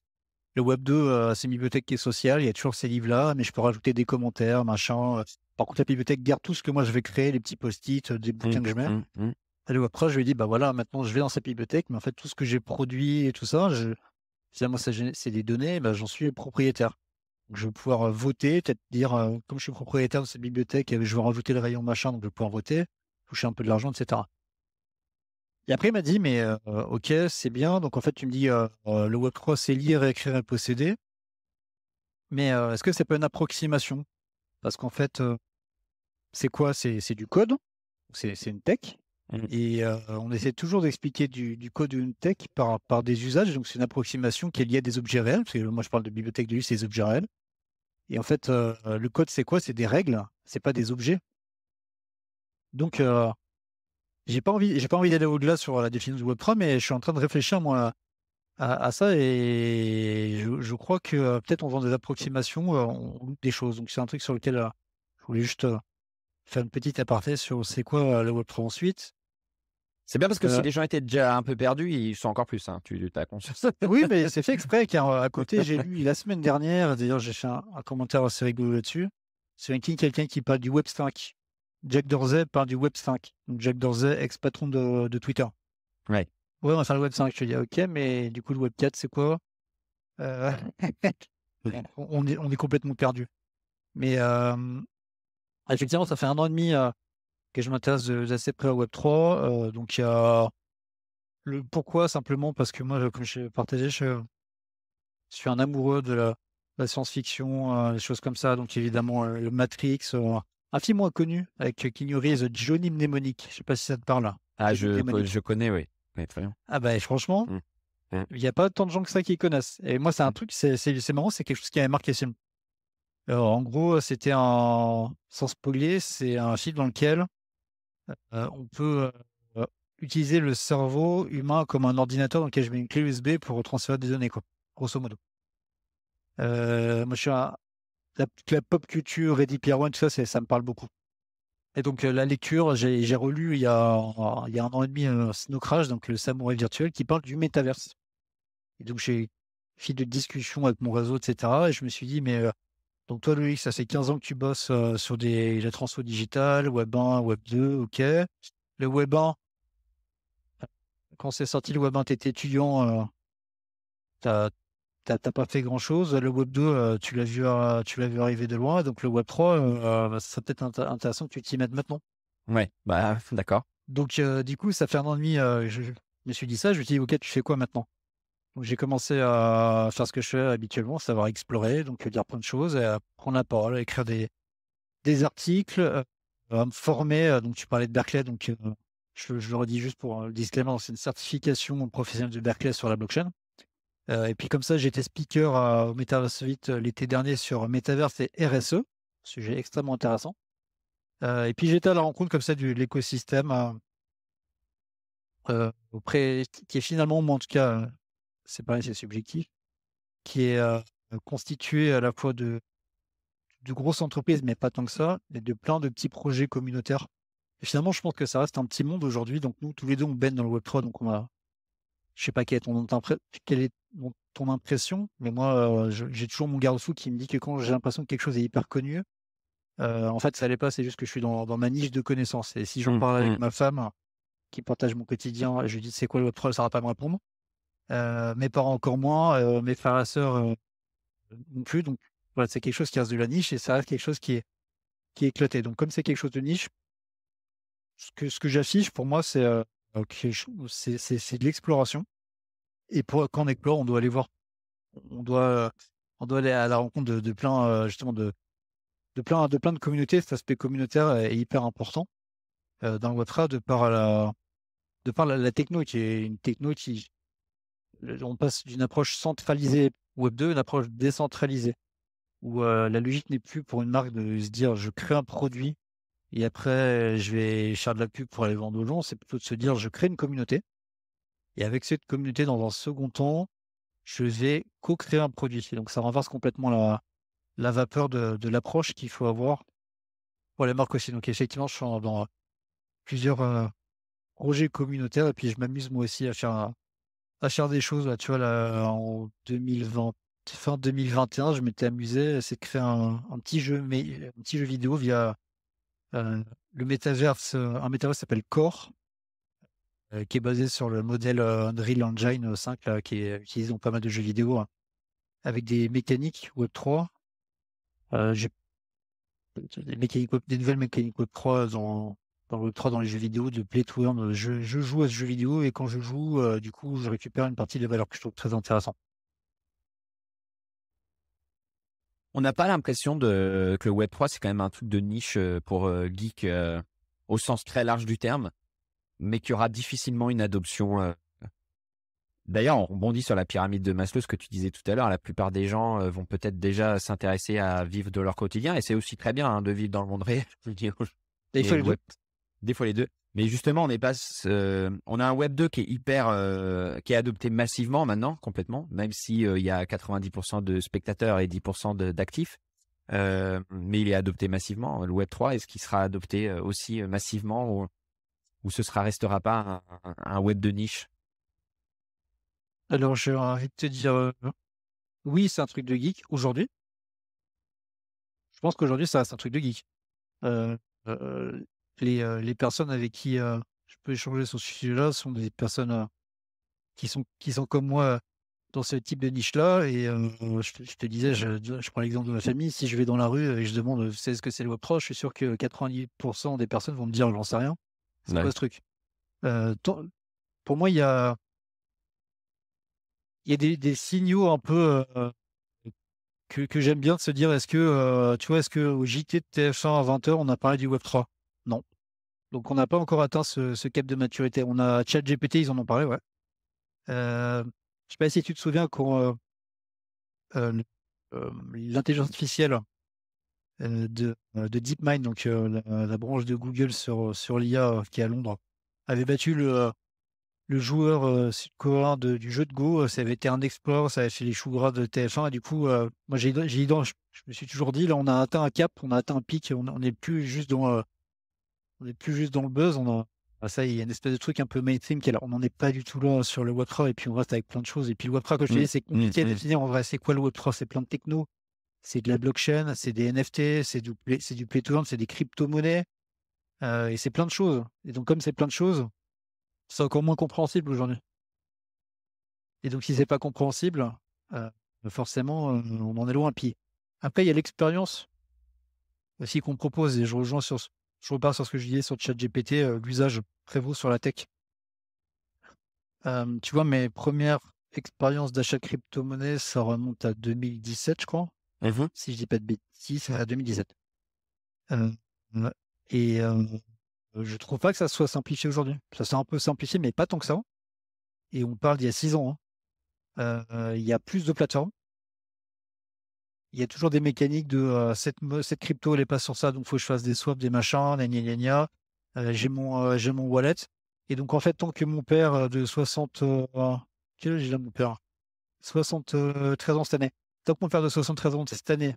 Le Web 2, c'est une bibliothèque qui est sociale. Il y a toujours ces livres-là, mais je peux rajouter des commentaires, machin. Par contre, la bibliothèque garde tout ce que moi je vais créer, les petits post-it, des bouquins que je mets. Et le Web 3, je lui ai dit, voilà, maintenant je vais dans cette bibliothèque, mais en fait, tout ce que j'ai produit et tout ça, finalement, c'est des données, j'en suis propriétaire. Donc, je vais pouvoir voter, peut-être dire, comme je suis propriétaire de cette bibliothèque, je vais rajouter le rayon machin, donc je vais pouvoir voter, toucher un peu de l'argent, etc. Et après, il m'a dit, mais ok, c'est bien. Donc, en fait, tu me dis, le Web3, c'est lire, écrire et posséder. Mais est-ce que c'est pas une approximation? Parce qu'en fait, c'est quoi? C'est du code, c'est une tech. Et on essaie toujours d'expliquer du code d'une tech par des usages. Donc, c'est une approximation qui est liée à des objets réels. Parce que moi, je parle de bibliothèque de livres, c'est des objets réels. Et en fait, le code, c'est quoi? C'est des règles, c'est pas des objets. Donc, j'ai pas envie d'aller au-delà sur la définition du Web3, mais je suis en train de réfléchir, moi, à ça. Et je crois que peut-être en faisant des approximations, on loupe des choses. Donc, c'est un truc sur lequel je voulais juste faire une petite aparté sur c'est quoi le Web3 ensuite. C'est bien parce que si les gens étaient déjà un peu perdus, ils sont encore plus. Hein, tu as conscience. Oui, mais c'est fait exprès, car à côté, j'ai lu la semaine dernière, d'ailleurs, j'ai fait un commentaire assez rigolo là-dessus. C'est quelqu'un qui parle du Web 5. Jack Dorsey parle du Web 5. Donc Jack Dorsey, ex-patron de Twitter. Ouais. Ouais, on va faire le Web 5. Je te dis, ok, mais du coup, le Web 4, c'est quoi? On est complètement perdu. Mais effectivement, ça fait 1 an et demi que je m'intéresse d'assez près au Web 3. Donc, il y a le pourquoi, simplement parce que moi, comme je partageais, je suis un amoureux de la science-fiction, des choses comme ça. Donc, évidemment, le Matrix, un film moins connu avec Keanu Reeves, Johnny Mnemonic. Je ne sais pas si ça te parle. Ah, je connais, oui. Oui, très bien. Ah, franchement, il n'y a pas tant de gens que ça qui connaissent. Et moi, c'est un truc, c'est marrant, c'est quelque chose qui avait marqué ce film. En gros, c'était sans spoiler, c'est un film dans lequel on peut utiliser le cerveau humain comme un ordinateur dans lequel je mets une clé USB pour transférer des données, quoi, grosso modo. Moi, je suis la pop culture, Ready Player One, tout ça, ça me parle beaucoup. Et donc, la lecture, j'ai relu il y a 1 an et demi Snow Crash, donc le samouraï virtuel, qui parle du métaverse. Et donc, j'ai fait de discussions avec mon réseau, etc. Et je me suis dit, mais donc toi, Loïc, ça fait 15 ans que tu bosses sur la transfo digitale, Web 1, Web 2, ok. Le Web 1, quand c'est sorti le Web 1, tu étais étudiant, t'as pas fait grand-chose. Le Web 2, tu l'as vu arriver de loin. Donc le Web 3, ça serait peut-être intéressant que tu t'y mettes maintenant. Ouais, bah d'accord. Donc du coup, ça fait 1 an et demi, je me suis dit ça. Je me suis dit, ok, tu fais quoi maintenant? Donc j'ai commencé à faire ce que je fais habituellement, savoir explorer, donc dire plein de choses, et à prendre la parole, à écrire des articles, à me former. Donc tu parlais de Berkeley, donc je le redis juste pour le disclaimer, c'est une certification professionnelle de Berkeley sur la blockchain. Et puis comme ça, j'étais speaker au Metaverse Summit l'été dernier sur Metaverse et RSE, sujet extrêmement intéressant. Et puis j'étais à la rencontre comme ça de l'écosystème qui est finalement, moi en tout cas, c'est pareil, c'est subjectif, qui est constitué à la fois de grosses entreprises, mais pas tant que ça, et de plein de petits projets communautaires. Et finalement, je pense que ça reste un petit monde aujourd'hui. Donc nous, tous les deux, on baigne dans le Web3, donc je sais pas quelle est ton impression, mais moi, j'ai toujours mon garde-fou qui me dit que quand j'ai l'impression que quelque chose est hyper connu, en fait, ça l'est pas, c'est juste que je suis dans ma niche de connaissances. Et si j'en parle avec ma femme, qui partage mon quotidien, et je lui dis c'est quoi le Web3, elle ne saura pas me répondre. Mes parents encore moins, mes frères et sœurs non plus. Donc voilà, c'est quelque chose qui reste de la niche et ça reste quelque chose qui est éclaté. Donc comme c'est quelque chose de niche, ce que j'affiche pour moi, c'est de l'exploration. Et quand on explore, on doit aller voir, on doit aller à la rencontre de plein justement de plein de communautés. Cet aspect communautaire est hyper important dans le Web3 de par la techno qui est une techno qui on passe d'une approche centralisée Web 2 à une approche décentralisée où la logique n'est plus pour une marque de se dire je crée un produit et après je vais faire de la pub pour aller vendre aux gens. C'est plutôt de se dire je crée une communauté et avec cette communauté, dans un second temps, je vais co-créer un produit. Et donc ça renverse complètement la vapeur de l'approche qu'il faut avoir pour les marques aussi. Donc effectivement, je suis dans plusieurs projets communautaires et puis je m'amuse moi aussi à faire des choses. Là, tu vois, là, en 2020, fin 2021, je m'étais amusé, c'est de créer un petit jeu, mais un petit jeu vidéo via le métaverse. Un métaverse qui s'appelle Core, qui est basé sur le modèle Unreal Engine 5, là, qui est utilisé dans pas mal de jeux vidéo, hein, avec des mécaniques Web 3. J'ai des nouvelles mécaniques Web 3 dans le Web 3 dans les jeux vidéo, de play to earn. Je joue à ce jeu vidéo et quand je joue, du coup, je récupère une partie des valeurs que je trouve très intéressant. On n'a pas l'impression que le Web3, c'est quand même un truc de niche pour geek au sens très large du terme, mais qu'il y aura difficilement une adoption. D'ailleurs, on rebondit sur la pyramide de Maslow, ce que tu disais tout à l'heure. La plupart des gens vont peut-être déjà s'intéresser à vivre de leur quotidien, et c'est aussi très bien hein, de vivre dans le monde réel. Des fois les deux. Des fois les deux. Mais justement, on a un Web 2 qui est qui est adopté massivement maintenant, complètement, même si il y a 90% de spectateurs et 10% d'actifs. Mais il est adopté massivement. Le Web 3, est-ce qu'il sera adopté aussi massivement ou ce restera pas un Web de niche? Alors, j'ai envie de te dire, oui, c'est un truc de geek aujourd'hui. Je pense qu'aujourd'hui, ça reste un truc de geek. Les personnes avec qui je peux échanger sur ce sujet-là sont des personnes qui sont comme moi dans ce type de niche-là. Et je te disais, je prends l'exemple de ma famille. Si je vais dans la rue et je demande c'est ce que c'est le Web3, je suis sûr que 90% des personnes vont me dire j'en sais rien. C'est quoi ce truc? Pour moi, il y a des signaux un peu que j'aime bien de se dire est-ce que tu vois, est-ce que au JT de TF1 à 20h, on a parlé du Web3? Non. Donc on n'a pas encore atteint ce cap de maturité. On a ChatGPT, ils en ont parlé, ouais. Je sais pas si tu te souviens quand l'intelligence artificielle de DeepMind, donc la branche de Google sur l'IA qui est à Londres, avait battu le joueur sud-coréen du jeu de Go. Ça avait été un exploit, ça avait fait les choux gras de TF1. Et du coup, moi, je me suis toujours dit, là, on a atteint un cap, on a atteint un pic, on n'est plus juste dans On n'est plus juste dans le buzz. Ça, il y a une espèce de truc un peu mainstream on n'en est pas du tout là sur le Web3 et puis on reste avec plein de choses. Et puis le Web3, comme je te dis, c'est compliqué à définir. En vrai, c'est quoi le Web3? C'est plein de techno. C'est de la blockchain, c'est des NFT, c'est du play to earn, c'est des crypto-monnaies. Et c'est plein de choses. Et donc, comme c'est plein de choses, c'est encore moins compréhensible aujourd'hui. Et donc, si c'est pas compréhensible, forcément, on en est loin. Puis après, il y a l'expérience aussi qu'on propose. Et je repars sur ce que je disais sur ChatGPT, l'usage prévaut sur la tech. Tu vois, mes premières expériences d'achat de crypto-monnaie, ça remonte à 2017, je crois. Si je dis pas de bêtises, c'est à 2017. Et je trouve pas que ça soit simplifié aujourd'hui. Ça s'est un peu simplifié, mais pas tant que ça. Et on parle d'il y a 6 ans. Il y a plus de plateformes. Il y a toujours des mécaniques de cette crypto, elle est pas sur ça, donc il faut que je fasse des swaps, des machins, gna. J'ai mon wallet. Et donc, en fait, tant que mon père de 60... quel âge il a, mon père? 73 ans cette année. Tant que mon père de 73 ans cette année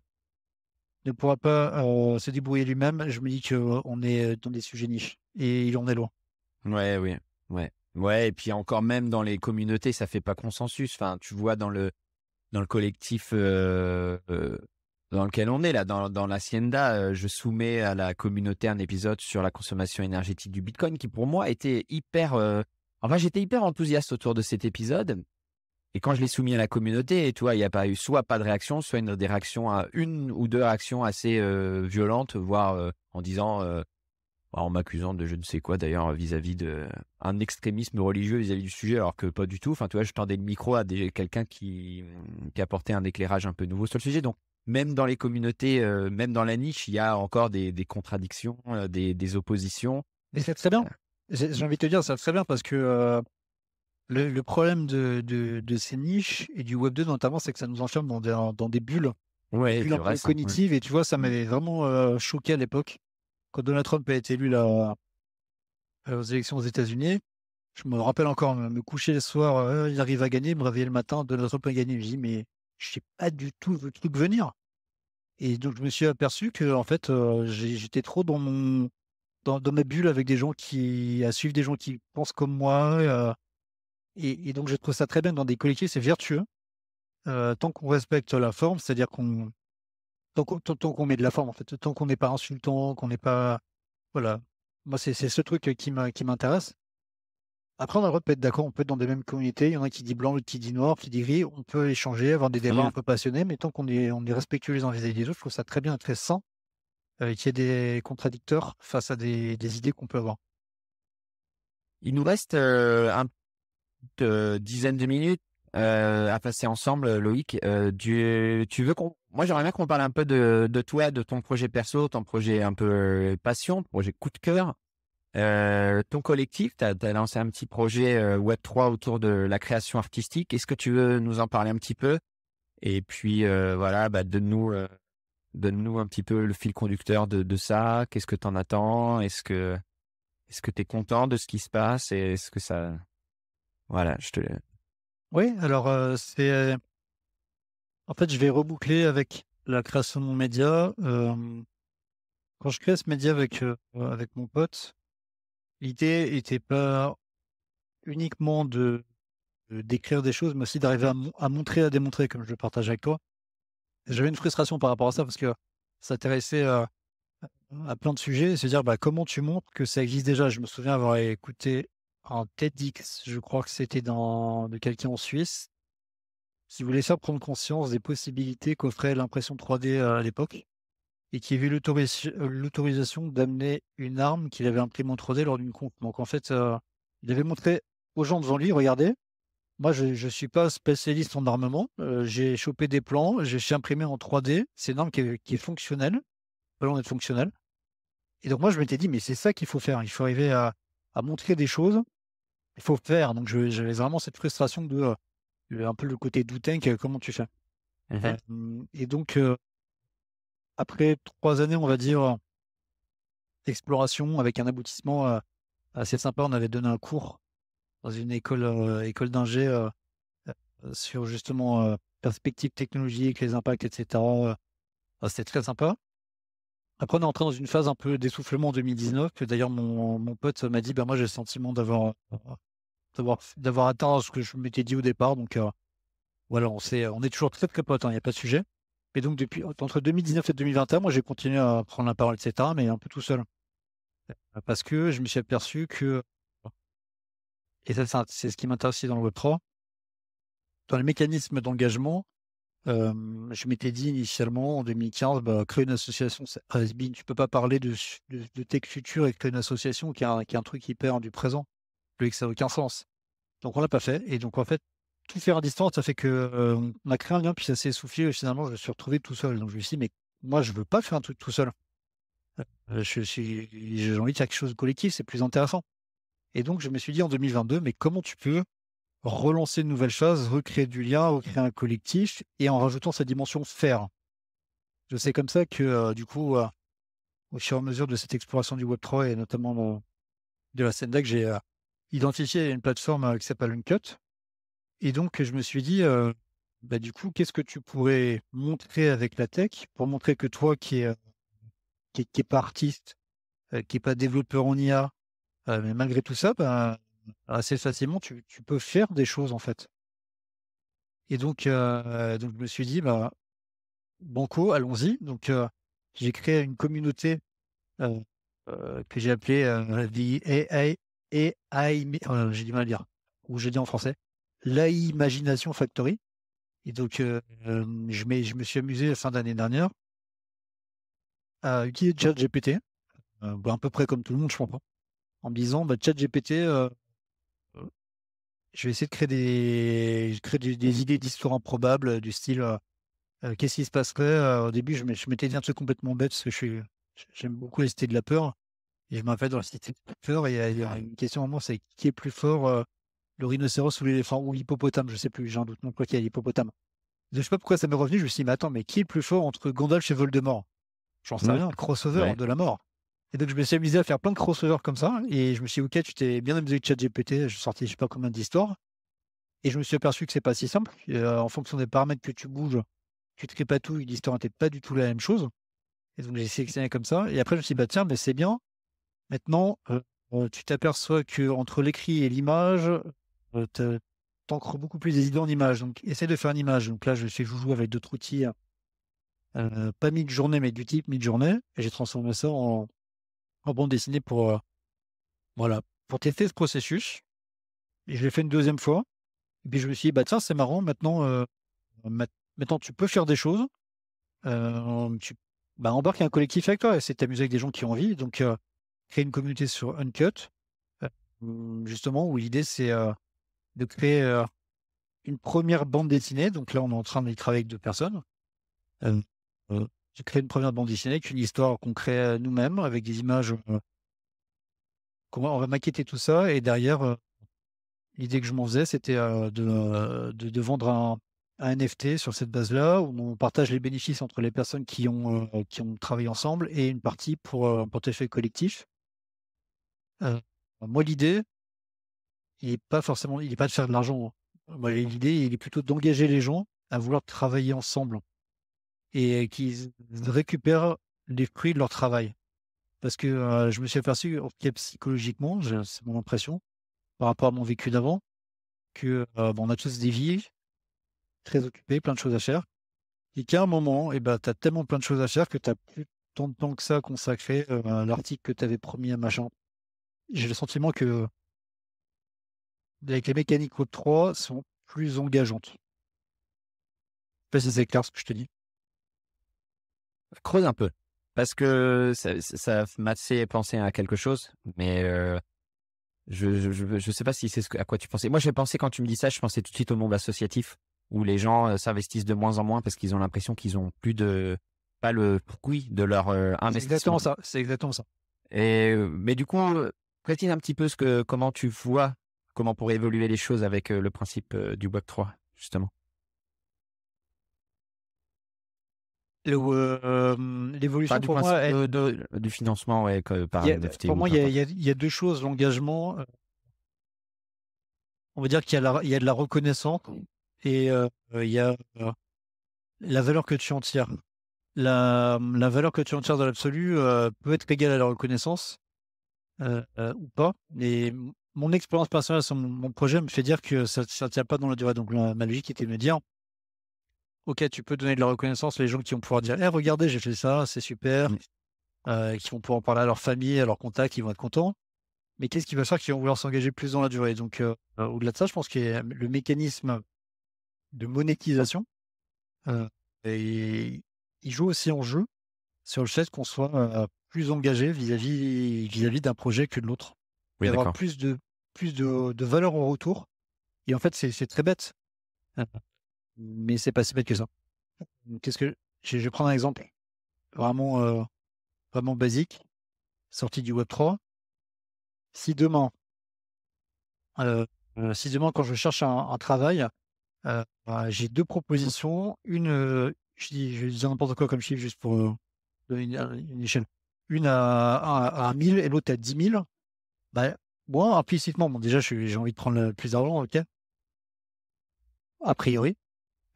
ne pourra pas se débrouiller lui-même, je me dis qu'on est dans des sujets niches. Et il en est loin. Ouais, et puis encore même dans les communautés, ça fait pas consensus. Enfin, tu vois, dans le collectif dans lequel on est, là, dans l'Hacienda, je soumets à la communauté un épisode sur la consommation énergétique du Bitcoin qui, pour moi, était j'étais hyper enthousiaste autour de cet épisode. Et quand je l'ai soumis à la communauté, tu vois, il n'y a pas eu soit pas de réaction, soit une ou deux réactions assez violentes, voire en disant, en m'accusant de je ne sais quoi d'ailleurs vis-à-vis d'un extrémisme religieux vis-à-vis du sujet, alors que pas du tout. Enfin, tu vois, je tendais le micro à quelqu'un qui apportait un éclairage un peu nouveau sur le sujet. Donc, même dans les communautés, même dans la niche, il y a encore des contradictions, des oppositions. Et c'est très bien. J'ai envie de te dire, c'est très bien parce que le problème de ces niches et du Web 2 notamment, c'est que ça nous enferme dans des bulles, Ouais, bulles un peu cognitives. Et tu vois, ça m'avait vraiment choqué à l'époque. Quand Donald Trump a été élu là, aux élections aux États-Unis, je me rappelle encore me coucher le soir, il arrive à gagner, me réveiller le matin, Donald Trump a gagné. Je me dis, mais je sais pas du tout le truc venir. Et donc, je me suis aperçu que en fait, j'étais trop dans ma bulle avec des gens à suivre des gens qui pensent comme moi. Et donc, je trouve ça très bien dans des collectifs, c'est vertueux. Tant qu'on respecte la forme, c'est-à-dire tant qu'on met de la forme, en fait, tant qu'on n'est pas insultant, qu'on n'est pas. Voilà. Moi, c'est ce truc qui m'intéresse. Après, on a le droit de pas être d'accord, on peut être dans des mêmes communautés. Il y en a qui dit blanc, l'autre qui dit noir, qui dit gris. On peut échanger, avoir des débats un peu passionnés, mais tant qu'on est respectueux les uns vis-à-vis des autres, je trouve ça très bien et très sain qu'il y ait des contradicteurs face à des idées qu'on peut avoir. Il nous reste une dizaine de minutes à passer ensemble, Loïc. Tu veux moi, j'aimerais bien qu'on parle un peu de toi, de ton projet perso, ton projet un peu passion, projet coup de cœur. Ton collectif, tu as lancé un petit projet Web3 autour de la création artistique. Est-ce que tu veux nous en parler un petit peu? Et puis, voilà, donne-nous un petit peu le fil conducteur de ça. Qu'est-ce que tu en attends? Est-ce que tu es content de ce qui se passe? Et est-ce que ça... Voilà, Oui, alors en fait, je vais reboucler avec la création de mon média. Quand je crée ce média avec mon pote, l'idée n'était pas uniquement d'écrire des choses, mais aussi d'arriver à montrer, à démontrer, comme je le partage avec toi. J'avais une frustration par rapport à ça parce que ça s'intéressait à plein de sujets et se dire comment tu montres que ça existe déjà. Je me souviens avoir écouté un TEDx, je crois que c'était de quelqu'un en Suisse, qui voulait faire prendre conscience des possibilités qu'offrait l'impression 3D à l'époque et qui avait l'autorisation d'amener une arme qu'il avait imprimée en 3D lors d'une conf. Donc en fait, il avait montré aux gens devant lui, regardez, moi je ne suis pas spécialiste en armement, j'ai chopé des plans, j'ai imprimé en 3D, c'est une arme qui est fonctionnelle, pas loin d'être fonctionnelle. Et donc moi je m'étais dit, mais c'est ça qu'il faut faire, il faut arriver à montrer des choses, il faut faire. Donc j'avais vraiment cette frustration de un peu le côté do tank, comment tu fais. Et donc après 3 années, on va dire, d'exploration avec un aboutissement assez sympa, on avait donné un cours dans une école d'ingé sur justement perspective technologique, les impacts, etc. C'était très sympa. Après, on est entré dans une phase un peu d'essoufflement en 2019. D'ailleurs, mon pote m'a dit, moi, j'ai le sentiment d'avoir atteint ce que je m'étais dit au départ. Donc, voilà, on est toujours très, très potes, il n'y a pas de sujet. Et donc, entre 2019 et 2021, moi, j'ai continué à prendre la parole, etc., mais un peu tout seul. Parce que je me suis aperçu que, et ça, c'est ce qui m'intéresse aussi dans le Web3, dans les mécanismes d'engagement, je m'étais dit initialement en 2015, créer une association, c'est has-been. Tu peux pas parler de tech futur et créer une association qui est un truc hyper du présent. Je que ça n'a aucun sens. Donc on l'a pas fait. Et donc en fait, tout faire à distance, ça fait que on a créé un lien, puis ça s'est essoufflé. Et finalement, je me suis retrouvé tout seul. Donc je me suis dit, mais moi, je veux pas faire un truc tout seul. J'ai envie de faire quelque chose de collectif, c'est plus intéressant. Et donc je me suis dit en 2022, mais comment tu peux relancer une nouvelle chose, recréer du lien, recréer un collectif, et en rajoutant cette dimension faire. C'est comme ça que, du coup, au fur et à mesure de cette exploration du Web3 et notamment de la scène DAC, j'ai identifié une plateforme qui s'appelle Uncut. Et donc, je me suis dit, du coup, qu'est-ce que tu pourrais montrer avec la tech pour montrer que toi qui est pas artiste, qui est pas développeur en IA, mais malgré tout ça, assez facilement, tu peux faire des choses en fait. Et donc je me suis dit, banco, allons-y. Donc, j'ai créé une communauté que j'ai appelée The AI, j'ai du mal à dire, ou j'ai dit en français, l'Imagination Factory. Et donc, je me suis amusé la fin d'année dernière à utiliser ChatGPT, à peu près comme tout le monde, je pense, en me disant, ChatGPT, je vais essayer de créer des idées d'histoires improbables du style. Qu'est-ce qui se passerait au début, je m'étais dit un truc complètement bête parce que j'aime beaucoup les cités de la peur. Et je m'appelle dans la cité de la peur. Et il y a une question à moi, c'est qui est plus fort, le rhinocéros ou l'éléphant ou l'hippopotame? Je sais plus, j'ai un doute. Non, quoi qu'il y a l'hippopotame. Je sais pas pourquoi ça m'est revenu. Je me suis dit, mais attends, mais qui est le plus fort entre Gandalf et Voldemort? J'en sais rien, crossover de la mort. Et donc, je me suis amusé à faire plein de crossovers comme ça. Et je me suis dit, ok, tu t'es bien amusé avec ChatGPT. J'ai sorti, je sais pas combien d'histoires. Et je me suis aperçu que c'est pas si simple. En fonction des paramètres que tu bouges, tu te tripatouilles, l'histoire n'était pas du tout la même chose. Et donc, j'ai sélectionné comme ça. Et après, je me suis dit, tiens, mais c'est bien. Maintenant, tu t'aperçois qu'entre l'écrit et l'image, t'ancres beaucoup plus des idées en image. Donc, essaie de faire une image. Donc là, je fais joujou avec d'autres outils, pas mid-journée, mais du type mid-journée. Et j'ai transformé ça en bande dessinée pour tester ce processus. Et je l'ai fait une deuxième fois. Et puis, je me suis dit, tiens, c'est marrant. Maintenant, tu peux faire des choses. Embarque un collectif avec toi, essaie de t'amuser avec des gens qui ont envie. Donc, créer une communauté sur Uncut, justement, où l'idée, c'est de créer une première bande dessinée. Donc là, on est en train d'y travailler avec 2 personnes. J'ai créé une première bande dessinée avec une histoire qu'on crée nous-mêmes, avec des images. On va maqueter tout ça. Et derrière, l'idée que je m'en faisais, c'était de vendre un NFT sur cette base-là, où on partage les bénéfices entre les personnes qui ont travaillé ensemble et une partie pour un portefeuille collectif. Moi, l'idée, il n'est pas de faire de l'argent. Moi, l'idée, il est plutôt d'engager les gens à vouloir travailler ensemble et qu'ils récupèrent les fruits de leur travail. Parce que je me suis aperçu, psychologiquement, c'est mon impression, par rapport à mon vécu d'avant, que on a tous des vies très occupées, plein de choses à faire, et qu'à un moment, tu as tellement plein de choses à faire que tu n'as plus tant de temps que ça consacré à l'article que tu avais promis à machin. J'ai le sentiment que avec les mécaniques Web 3 sont plus engageantes. Je sais pas si c'est clair ce que je te dis. Creuse un peu. Parce que ça m'a fait penser à quelque chose, mais je sais pas si c'est à quoi tu pensais. Moi, j'ai pensé quand tu me dis ça, je pensais tout de suite au monde associatif, où les gens s'investissent de moins en moins parce qu'ils ont l'impression qu'ils ont plus pas le fruit de leur investissement. C'est exactement ça. Mais du coup, précise un petit peu comment tu vois, comment pourraient évoluer les choses avec le principe du Web 3, justement. L'évolution Du pour moi, du financement, par NFT. Pour moi, il y a 2 choses. L'engagement, on va dire qu'il y a de la reconnaissance et il y a la valeur que tu en tires. la valeur que tu en tires dans l'absolu peut être égale à la reconnaissance ou pas. Mais mon expérience personnelle sur mon projet me fait dire que ça ne tient pas dans la durée. Donc ma logique était de me dire, ok, tu peux donner de la reconnaissance aux gens qui vont pouvoir dire, regardez, j'ai fait ça, c'est super, qui vont pouvoir en parler à leur famille, à leurs contacts, ils vont être contents. Mais qu'est-ce qui va faire qu'ils vont vouloir s'engager plus dans la durée? Donc au-delà de ça, je pense que le mécanisme de monétisation, et il joue aussi en jeu sur le fait qu'on soit plus engagé vis-à-vis d'un projet que de l'autre. Oui, Et avoir d'accord. plus de valeur en retour. Et en fait, c'est très bête. Mais c'est pas si bête que ça. Je vais prendre un exemple vraiment, vraiment basique, sorti du Web3. Si demain, quand je cherche un travail, j'ai 2 propositions. Une, je vais dire n'importe quoi comme chiffre juste pour donner une échelle. Une à 1 000 et l'autre à 10 000. Bah, moi, implicitement, bon, déjà, j'ai envie de prendre le plus d'argent, ok, a priori.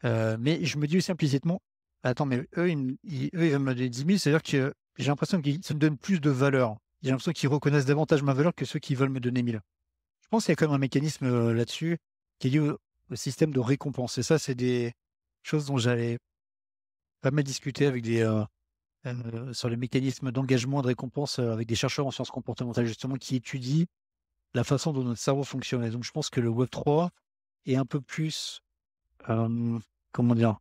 Mais je me dis aussi implicitement, attends, mais eux, ils veulent me donner 10 000, c'est-à-dire que j'ai l'impression qu'ils me donnent plus de valeur. J'ai l'impression qu'ils reconnaissent davantage ma valeur que ceux qui veulent me donner 1000. Je pense qu'il y a quand même un mécanisme là-dessus qui est lié au système de récompense. Et ça, c'est des choses dont j'avais pas mal discuté avec sur les mécanismes d'engagement et de récompense avec des chercheurs en sciences comportementales, justement, qui étudient la façon dont notre cerveau fonctionne. Et donc, je pense que le Web3 est un peu plus, comment dire,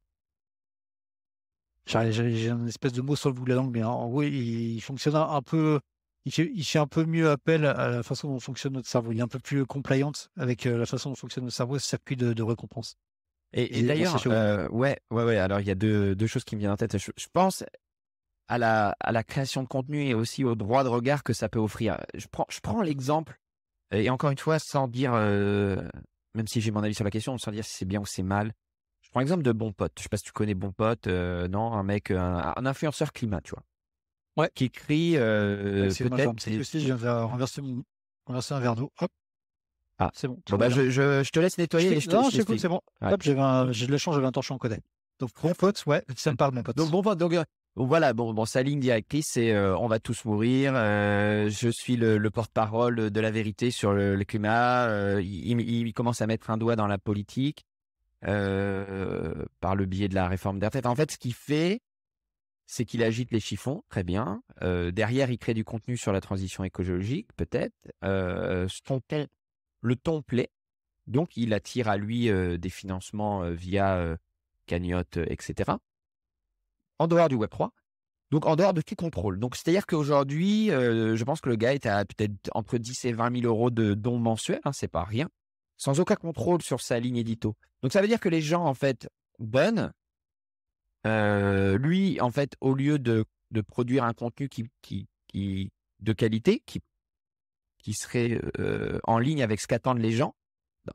j'ai une espèce de mot sur le bout de la langue, mais en gros, il fonctionne un peu, il fait un peu mieux appel à la façon dont fonctionne notre cerveau. Il est un peu plus compliant avec la façon dont fonctionne notre cerveau, ce circuit de récompense. Et Et bon, c'est d'ailleurs, chaud. ouais. Alors, il y a deux choses qui me viennent en tête. Je pense à la création de contenu et aussi au droit de regard que ça peut offrir. Je prends l'exemple, et encore une fois, sans dire, même si j'ai mon avis sur la question, sans dire si c'est bien ou c'est mal. Je prends l'exemple de Bon Pote. Je sais pas si tu connais Bon Pote, non, un mec, un influenceur climat, tu vois, Ouais. qui écrit Excuse-moi, je vais peut-être. un petit souci, je viens de renverser un verre d'eau. Hop, Ah, c'est bon, bon, tout va bah, bien. je te laisse nettoyer et Non, je je t'écoute, t'explique. c'est bon. Ouais. Hop, j'ai de la chance, j'avais un torchon en codec. Donc, bon pote, ouais, ça me parle, mon pote. Donc Bon Pote, donc voilà, bon, sa ligne directrice, c'est on va tous mourir. Je suis le porte-parole de la vérité sur le climat. Il commence à mettre un doigt dans la politique par le biais de la réforme des retraites. En fait, ce qu'il fait, c'est qu'il agite les chiffons, très bien. Derrière, il crée du contenu sur la transition écologique, peut-être. Le ton plaît. Donc, il attire à lui des financements via cagnotte, etc. En dehors du Web3. Donc, en dehors de tout contrôle. Donc, c'est-à-dire qu'aujourd'hui, je pense que le gars est à peut-être entre 10 et 20 000 euros de dons mensuels, hein, c'est pas rien, sans aucun contrôle sur sa ligne édito. Donc, ça veut dire que les gens, en fait, donnent. Lui, en fait, au lieu de produire un contenu de qualité, qui serait en ligne avec ce qu'attendent les gens,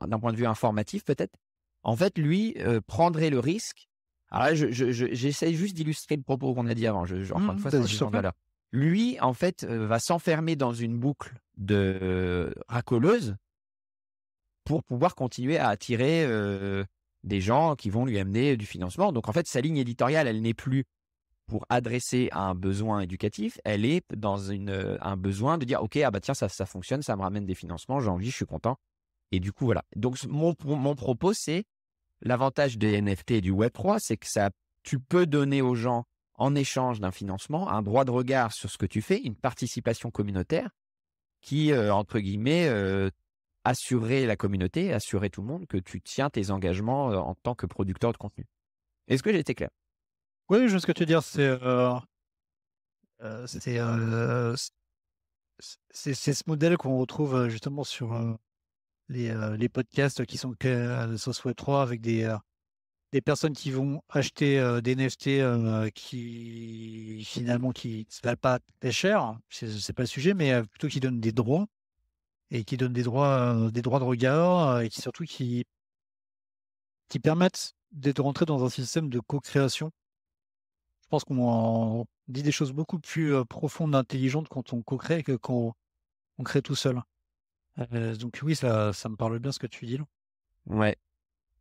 d'un point de vue informatif peut-être, en fait, lui prendrait le risque. Alors là, j'essaye juste d'illustrer le propos qu'on a dit avant. Encore une fois, c'est un jugement de valeur. Lui, en fait, va s'enfermer dans une boucle de racoleuse pour pouvoir continuer à attirer des gens qui vont lui amener du financement. Donc, en fait, sa ligne éditoriale, elle n'est plus pour adresser à un besoin éducatif, elle est dans un besoin de dire, OK, ah bah tiens, ça fonctionne, ça me ramène des financements, j'ai envie, je suis content. Et du coup, voilà. Donc, mon propos, c'est l'avantage des NFT et du Web3, c'est que tu peux donner aux gens, en échange d'un financement, un droit de regard sur ce que tu fais, une participation communautaire qui, entre guillemets, assurer la communauté, assurer tout le monde que tu tiens tes engagements en tant que producteur de contenu. Est-ce que j'ai été clair? Oui, je vois ce que tu veux dire. C'est ce modèle qu'on retrouve justement sur les podcasts qui sont Sauce Web3 avec des personnes qui vont acheter des NFT qui finalement qui ne se valent pas très cher. C'est pas le sujet, mais plutôt qui donnent des droits et qui donnent des droits de regard et qui permettent d'être rentrés dans un système de co-création. Je pense qu'on dit des choses beaucoup plus profondes, intelligentes quand on co-crée que quand on crée tout seul. Donc oui, ça me parle bien ce que tu dis là. Ouais.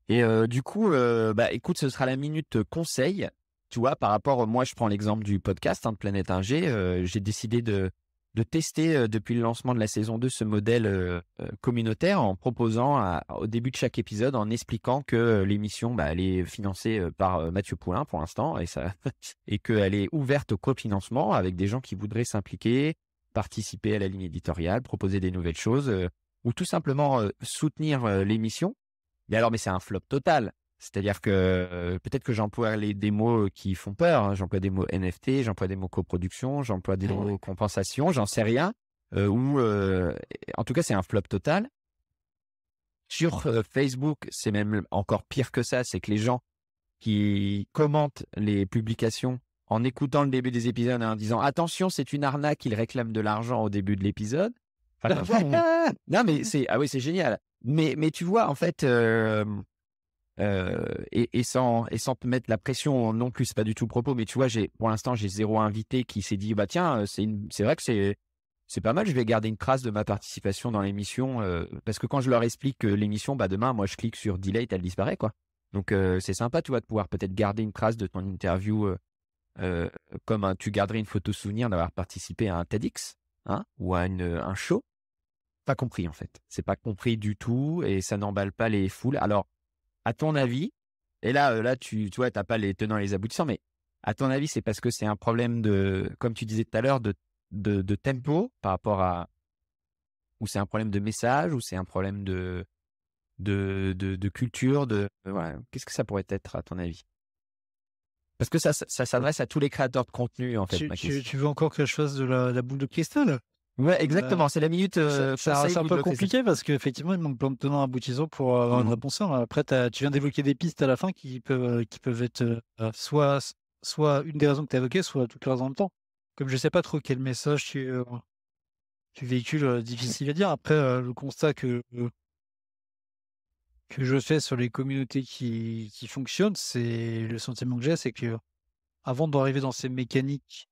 Et du coup, bah, écoute, ce sera la minute conseil. tu vois, par rapport, moi, je prends l'exemple du podcast de Planète Ingé. J'ai décidé de tester depuis le lancement de la saison 2 ce modèle communautaire en proposant au début de chaque épisode, en expliquant que l'émission, elle est financée par Mathieu Poulain pour l'instant et qu'elle est ouverte au cofinancement avec des gens qui voudraient s'impliquer, participer à la ligne éditoriale, proposer des nouvelles choses ou tout simplement soutenir l'émission. Mais c'est un flop total. C'est-à-dire que peut-être que j'emploie des mots qui font peur. Hein. J'emploie des mots NFT, j'emploie des mots coproduction, j'emploie des mots compensation, j'en sais rien. En tout cas, c'est un flop total. Sur Facebook, c'est même encore pire que ça. C'est que les gens qui commentent les publications en écoutant le début des épisodes et en disant « Attention, c'est une arnaque, ils réclament de l'argent au début de l'épisode. » Non, mais c'est génial. Mais tu vois, en fait... et sans te mettre la pression non plus, c'est pas du tout le propos, mais tu vois, pour l'instant, j'ai 0 invité qui s'est dit, tiens, c'est vrai que c'est pas mal, je vais garder une trace de ma participation dans l'émission, parce que quand je leur explique que l'émission, demain, moi, je clique sur delete, elle disparaît, quoi. Donc, c'est sympa, tu vois, de pouvoir peut-être garder une trace de ton interview, comme tu garderais une photo souvenir d'avoir participé à un TEDx, hein, ou à un show. Pas compris, en fait. C'est pas compris du tout, et ça n'emballe pas les foules. Alors, à ton avis, et là tu vois, t'as pas les tenants et les aboutissants, mais à ton avis, c'est parce que c'est un problème de, comme tu disais tout à l'heure, de tempo par rapport à, ou c'est un problème de message, ou c'est un problème de culture, qu'est-ce que ça pourrait être à ton avis? Parce que ça s'adresse à tous les créateurs de contenu, en fait. Tu veux encore que je fasse de la boule de cristal? Ouais, exactement. C'est la minute. C'est un peu compliqué parce qu'effectivement, il manque plein de tenants aboutissants pour avoir une réponse. Après, tu viens d'évoquer des pistes à la fin qui peuvent être soit une des raisons que tu as évoquées, soit toutes les raisons en même temps. Comme je sais pas trop quel message tu véhicules, difficile à dire. Après, le constat que je fais sur les communautés qui fonctionnent, c'est le sentiment que j'ai, c'est que avant d'arriver dans ces mécaniques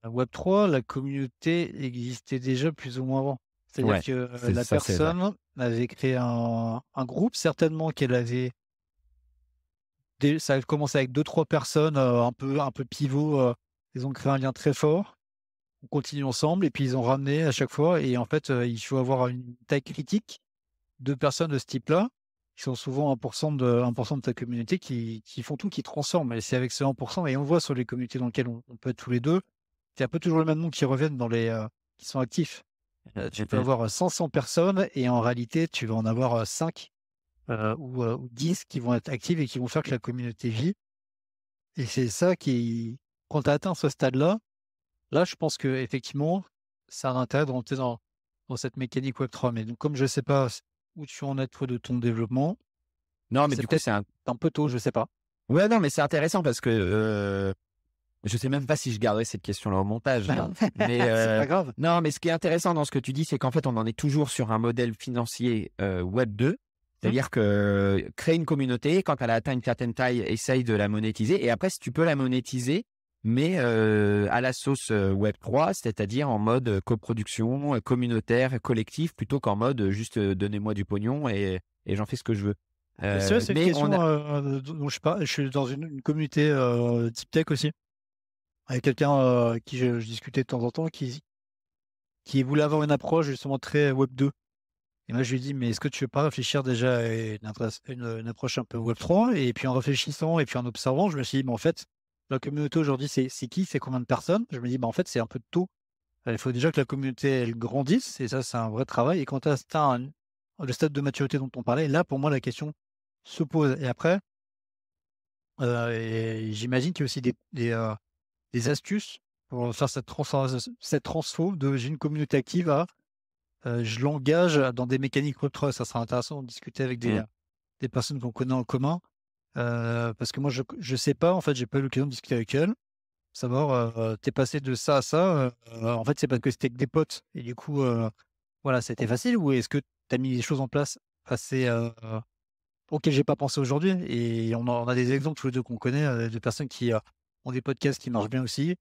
Web3, la communauté existait déjà plus ou moins avant. C'est-à-dire que la personne avait créé un groupe, certainement qu'elle avait... Ça a commencé avec 2-3 personnes un peu pivot. Ils ont créé un lien très fort. On continue ensemble et puis ils ont ramené à chaque fois. Et en fait, il faut avoir une taille critique de personnes de ce type-là, qui sont souvent 1% de ta communauté, qui font tout, qui transforment. Et c'est avec ce 1%, et on voit sur les communautés dans lesquelles on peut être tous les deux, c'est un peu toujours le même nom qui reviennent qui sont actifs. Tu peux avoir 500 personnes et en réalité, tu vas en avoir 5 ou 10 qui vont être actives et qui vont faire que la communauté vit. Et c'est ça qui, quand tu as atteint ce stade-là, là, je pense qu'effectivement, ça a un intérêt de rentrer dans cette mécanique Web3. Mais donc, comme je ne sais pas où tu en es toi de ton développement, non, mais du coup, c'est un peu tôt, je ne sais pas. Ouais, non, mais c'est intéressant parce que je sais même pas si je garderai cette question-là au montage. Mais c'est pas grave. Non, mais ce qui est intéressant dans ce que tu dis, c'est qu'en fait, on en est toujours sur un modèle financier Web 2. C'est-à-dire que créer une communauté, quand elle a atteint une certaine taille, essaye de la monétiser. Et après, si tu peux la monétiser, mais à la sauce Web 3, c'est-à-dire en mode coproduction, communautaire, collectif, plutôt qu'en mode juste donnez-moi du pognon et j'en fais ce que je veux. C'est une question dont je parle. Je suis dans une communauté type tech aussi, avec quelqu'un qui je discutais de temps en temps, qui voulait avoir une approche justement très Web 2. Et moi, je lui ai dit, mais est-ce que tu veux pas réfléchir déjà à une approche un peu Web 3? Et puis en réfléchissant et puis en observant, je me suis dit, mais en fait, la communauté aujourd'hui, c'est qui? C'est combien de personnes? Je me dis, en fait, c'est un peu tôt. Il faut déjà que la communauté, elle grandisse. Et ça, c'est un vrai travail. Et quand tu as le stade de maturité dont on parlait, là, pour moi, la question se pose. Et après, j'imagine qu'il y a aussi des astuces pour faire cette transfo de j'ai une communauté active à je l'engage dans des mécaniques Web3. Ça sera intéressant de discuter avec des personnes qu'on connaît en commun. Parce que moi, je sais pas, en fait, j'ai pas eu l'occasion de discuter avec elles. Savoir, t'es passé de ça à ça. En fait, c'est parce que c'était que des potes. Et du coup, voilà, c'était facile. Ou est-ce que tu as mis des choses en place assez auxquelles j'ai pas pensé aujourd'hui? Et on a des exemples tous les deux qu'on connaît, de personnes qui ont des podcasts qui marchent bien aussi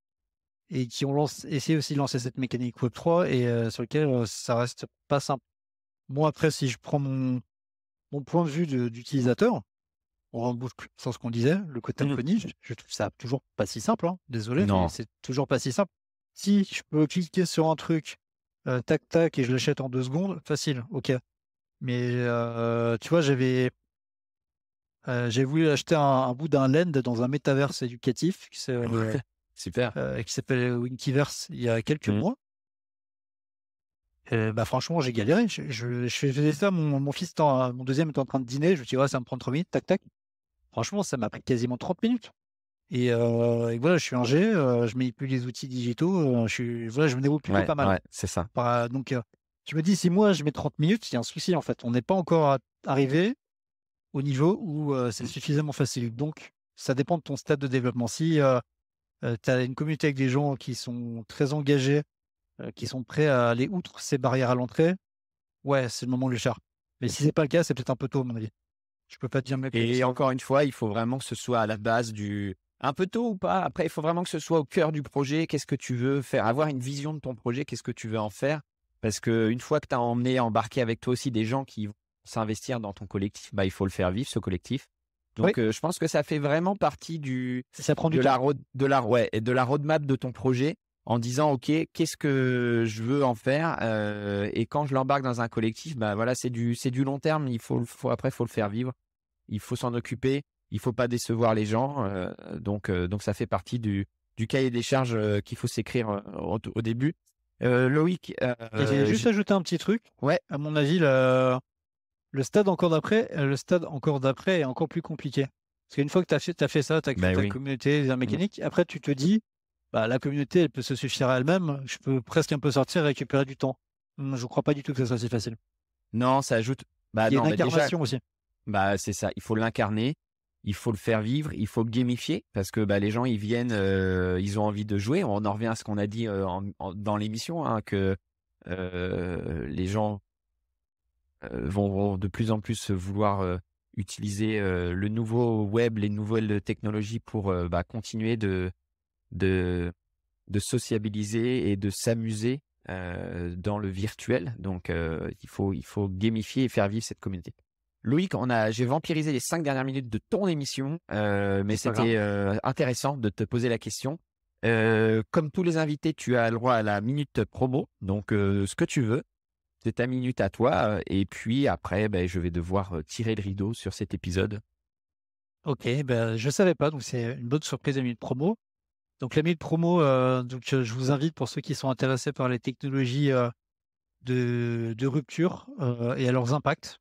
et qui ont essayé aussi de lancer cette mécanique Web3 et sur lequel ça reste pas simple. Moi, après, si je prends mon point de vue d'utilisateur, on reboucle sur ce qu'on disait, le côté inconnu, je trouve ça toujours pas si simple, hein. Désolé, Non. mais c'est toujours pas si simple. Si je peux cliquer sur un truc, tac, tac, et je l'achète en 2 secondes, facile, ok. Mais tu vois, j'avais voulu acheter un bout d'un land dans un métaverse éducatif Super. qui s'appelle Winkiverse il y a quelques Mhm. mois. Bah franchement, j'ai galéré. Je faisais ça, mon fils, mon deuxième était en train de dîner. Je me dis, ouais, ça me prend 3 minutes, tac, tac. Franchement, ça m'a pris quasiment 30 minutes. Et voilà, je suis ingé, je manipule les outils digitaux, voilà, je me débrouille plutôt Ouais, pas mal. ouais, c'est ça. Donc, je me dis, si moi je mets 30 minutes, il y a un souci en fait. On n'est pas encore arrivé au niveau où c'est suffisamment facile. Donc, ça dépend de ton stade de développement. Si tu as une communauté avec des gens qui sont très engagés, qui sont prêts à aller outre ces barrières à l'entrée, ouais, c'est le moment de le faire. Mais si c'est pas le cas, c'est peut-être un peu tôt, à mon avis. Je peux pas te dire mieux que Et ça. encore une fois, il faut vraiment que ce soit à la base un peu tôt ou pas. Après, il faut vraiment que ce soit au cœur du projet. Qu'est-ce que tu veux faire? Avoir une vision de ton projet. Qu'est-ce que tu veux en faire? Parce qu'une fois que tu as embarqué avec toi aussi des gens qui vont s'investir dans ton collectif, bah, il faut le faire vivre, ce collectif. Oui, Donc, je pense que ça fait vraiment partie ça prend du de temps. de la roadmap de ton projet en disant, OK, qu'est-ce que je veux en faire? Et quand je l'embarque dans un collectif, bah, voilà, c'est du long terme. Après, il faut le faire vivre. Il faut s'en occuper, il faut pas décevoir les gens. Donc ça fait partie du cahier des charges qu'il faut s'écrire au début. Loïc, Et j'ai juste ajouté un petit truc. ouais, À mon avis, le stade encore d'après est encore plus compliqué. Parce qu'une fois que tu as fait ça, tu as créé bah ta oui. communauté, les mécaniques, après tu te dis, bah, la communauté, elle peut se suffire à elle-même, je peux presque un peu sortir et récupérer du temps. Je crois pas du tout que ça soit si facile. Non, ça ajoute. Bah Il y a une non, mais déjà, incarnation aussi. bah c'est ça. Il faut l'incarner, il faut le faire vivre, il faut le gamifier parce que bah les gens ils viennent, ils ont envie de jouer. On en revient à ce qu'on a dit dans l'émission, hein, que les gens vont de plus en plus vouloir utiliser le nouveau web, les nouvelles technologies pour bah, continuer de, de sociabiliser et de s'amuser dans le virtuel. Donc, il faut gamifier et faire vivre cette communauté. Loïc, j'ai vampirisé les 5 dernières minutes de ton émission, mais C'est pas grave. c'était intéressant de te poser la question. Comme tous les invités, tu as le droit à la minute promo, donc ce que tu veux. C'est ta minute à toi. Et puis après, ben, je vais devoir tirer le rideau sur cet épisode. Ok, ben, je savais pas, donc c'est une bonne surprise à minute promo. Donc la minute promo, je vous invite pour ceux qui sont intéressés par les technologies de rupture et à leurs impacts,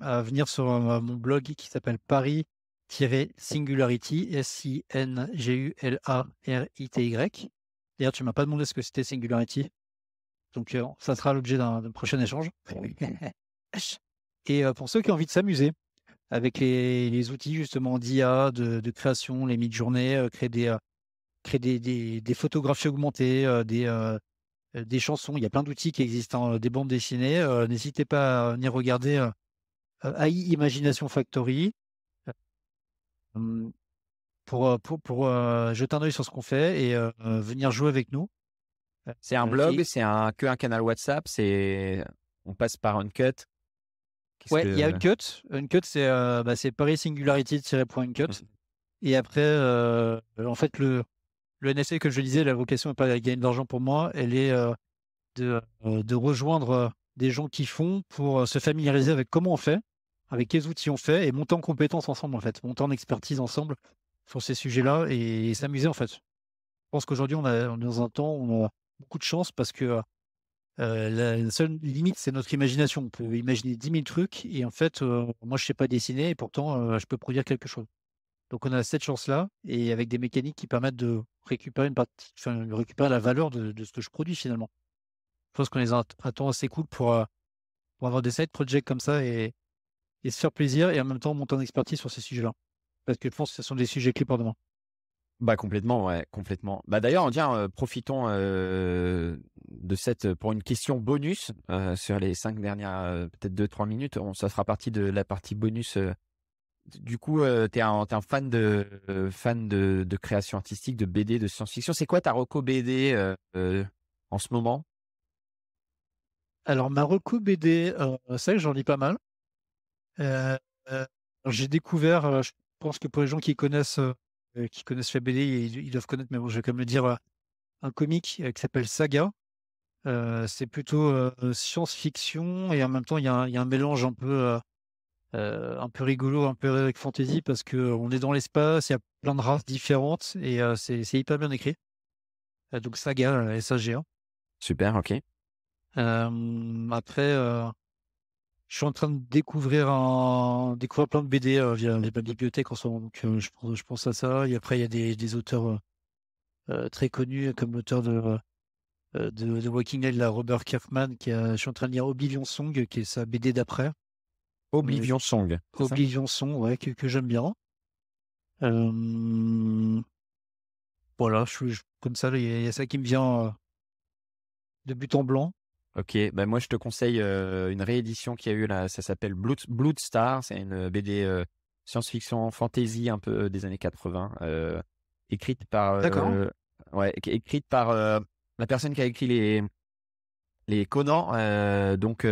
à venir sur mon blog qui s'appelle Paris-Singularity, Singularity. D'ailleurs, tu m'as pas demandé ce que c'était Singularity, donc ça sera l'objet d'un prochain échange. Et pour ceux qui ont envie de s'amuser avec les outils justement d'IA, de création, les mid-journées, créer des photographies augmentées, des chansons. Il y a plein d'outils qui existent, hein, des bandes dessinées. N'hésitez pas à venir regarder AI Imagination Factory pour jeter un œil sur ce qu'on fait et venir jouer avec nous. C'est un blog, Et c'est que un canal WhatsApp, on passe par Uncut. ouais, il y a Uncut. Uncut, c'est Paris Singularity-Uncut. Et après, en fait, le NFT que je disais, la vocation n'est pas de gagner de l'argent pour moi, elle est de rejoindre des gens qui font pour se familiariser avec comment on fait, avec quels outils on fait et monter en compétences ensemble, en fait, monter en expertise ensemble sur ces sujets-là et s'amuser, en fait. Je pense qu'aujourd'hui, on est dans un temps où on a beaucoup de chance parce que la seule limite, c'est notre imagination. On peut imaginer 10 000 trucs et en fait, moi, je sais pas dessiner et pourtant, je peux produire quelque chose. Donc, on a cette chance-là et avec des mécaniques qui permettent de récupérer de récupérer la valeur de ce que je produis finalement. Je pense qu'on les a un temps assez cool pour avoir des side projects comme ça et se faire plaisir et en même temps monter en expertise sur ces sujets-là. Parce que je pense que ce sont des sujets clés pour demain. Bah complètement, ouais, complètement. Bah d'ailleurs, tiens, profitons pour une question bonus sur les 5 dernières, peut-être 2-3 minutes. Ça fera partie de la partie bonus. Du coup, t'es un fan de création artistique, de BD, de science-fiction. C'est quoi ta reco BD en ce moment? Alors, ma reco BD, c'est vrai que j'en lis pas mal. Euh, J'ai découvert, je pense que pour les gens qui connaissent la BD, ils doivent connaître, mais bon, je vais quand même le dire, un comic, qui s'appelle Saga. C'est plutôt, science-fiction et en même temps, il y a un mélange un peu rigolo, un peu avec fantasy parce qu'on est dans l'espace, il y a plein de races différentes et c'est hyper bien écrit. Donc Saga, SAGA. Super, ok. Après, je suis en train de découvrir plein de BD, via la bibliothèque en ce moment, donc je pense à ça et après il y a des auteurs, très connus comme l'auteur de Walking Dead, là, Robert Kirkman je suis en train de lire Oblivion Song qui est sa BD d'après. Oblivion Song, c'est ça? Oblivion Song, ouais, que j'aime bien. Hem, voilà, comme ça, là, il y a ça qui me vient, de but en blanc. Ok, ben moi je te conseille une réédition qu'il y a eu là, ça s'appelle Blood Star, c'est une BD science-fiction fantasy un peu des années 80, écrite par, D'accord. écrite par la personne qui a écrit les Conan, donc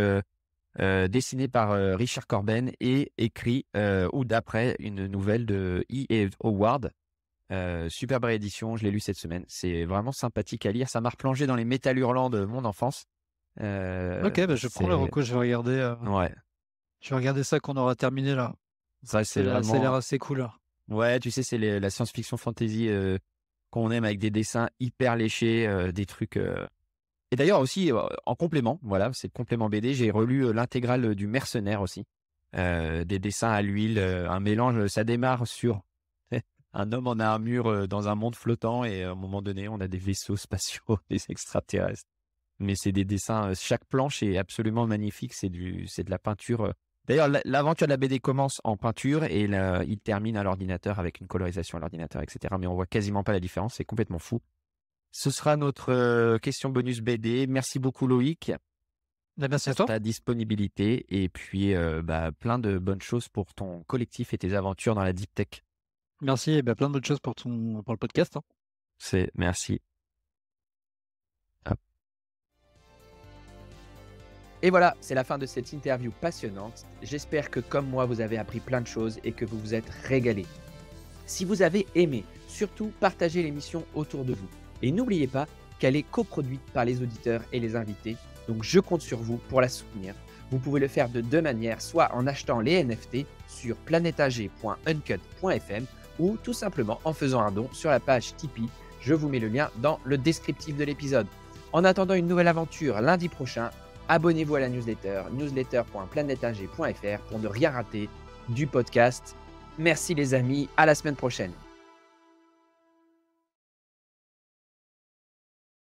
dessiné par Richard Corben et écrit ou d'après une nouvelle de E. Howard. Superbe réédition, je l'ai lu cette semaine. C'est vraiment sympathique à lire. Ça m'a replongé dans les métal hurlants de mon enfance. OK, bah, je prends la reco, Ouais, je vais regarder ça quand on aura terminé là. ça c'est Ça a l'air vraiment. assez cool. Ouais, tu sais, c'est la science-fiction fantasy qu'on aime avec des dessins hyper léchés, des trucs. Et d'ailleurs aussi en complément, voilà, c'est le complément BD. J'ai relu l'intégrale du Mercenaire aussi. Des dessins à l'huile, un mélange. Ça démarre sur un homme en armure dans un monde flottant et à un moment donné, on a des vaisseaux spatiaux, des extraterrestres. Mais c'est des dessins, chaque planche est absolument magnifique, c'est de la peinture. D'ailleurs, l'aventure de la BD commence en peinture et il termine à l'ordinateur avec une colorisation à l'ordinateur, etc. Mais on voit quasiment pas la différence, c'est complètement fou. Ce sera notre question bonus BD. Merci beaucoup Loïc Bah, merci à pour toi. ta disponibilité et puis plein de bonnes choses pour ton collectif et tes aventures dans la deep tech. Merci et bah, plein d'autres choses pour le podcast, hein. Merci. Hop. Et voilà, c'est la fin de cette interview passionnante. J'espère que comme moi, vous avez appris plein de choses et que vous vous êtes régalés. Si vous avez aimé, surtout partagez l'émission autour de vous. Et n'oubliez pas qu'elle est coproduite par les auditeurs et les invités, donc je compte sur vous pour la soutenir. Vous pouvez le faire de deux manières, soit en achetant les NFT sur planetag.uncut.fm ou tout simplement en faisant un don sur la page Tipeee. Je vous mets le lien dans le descriptif de l'épisode. En attendant une nouvelle aventure lundi prochain, abonnez-vous à la newsletter, newsletter.planetag.fr pour ne rien rater du podcast. Merci les amis, à la semaine prochaine.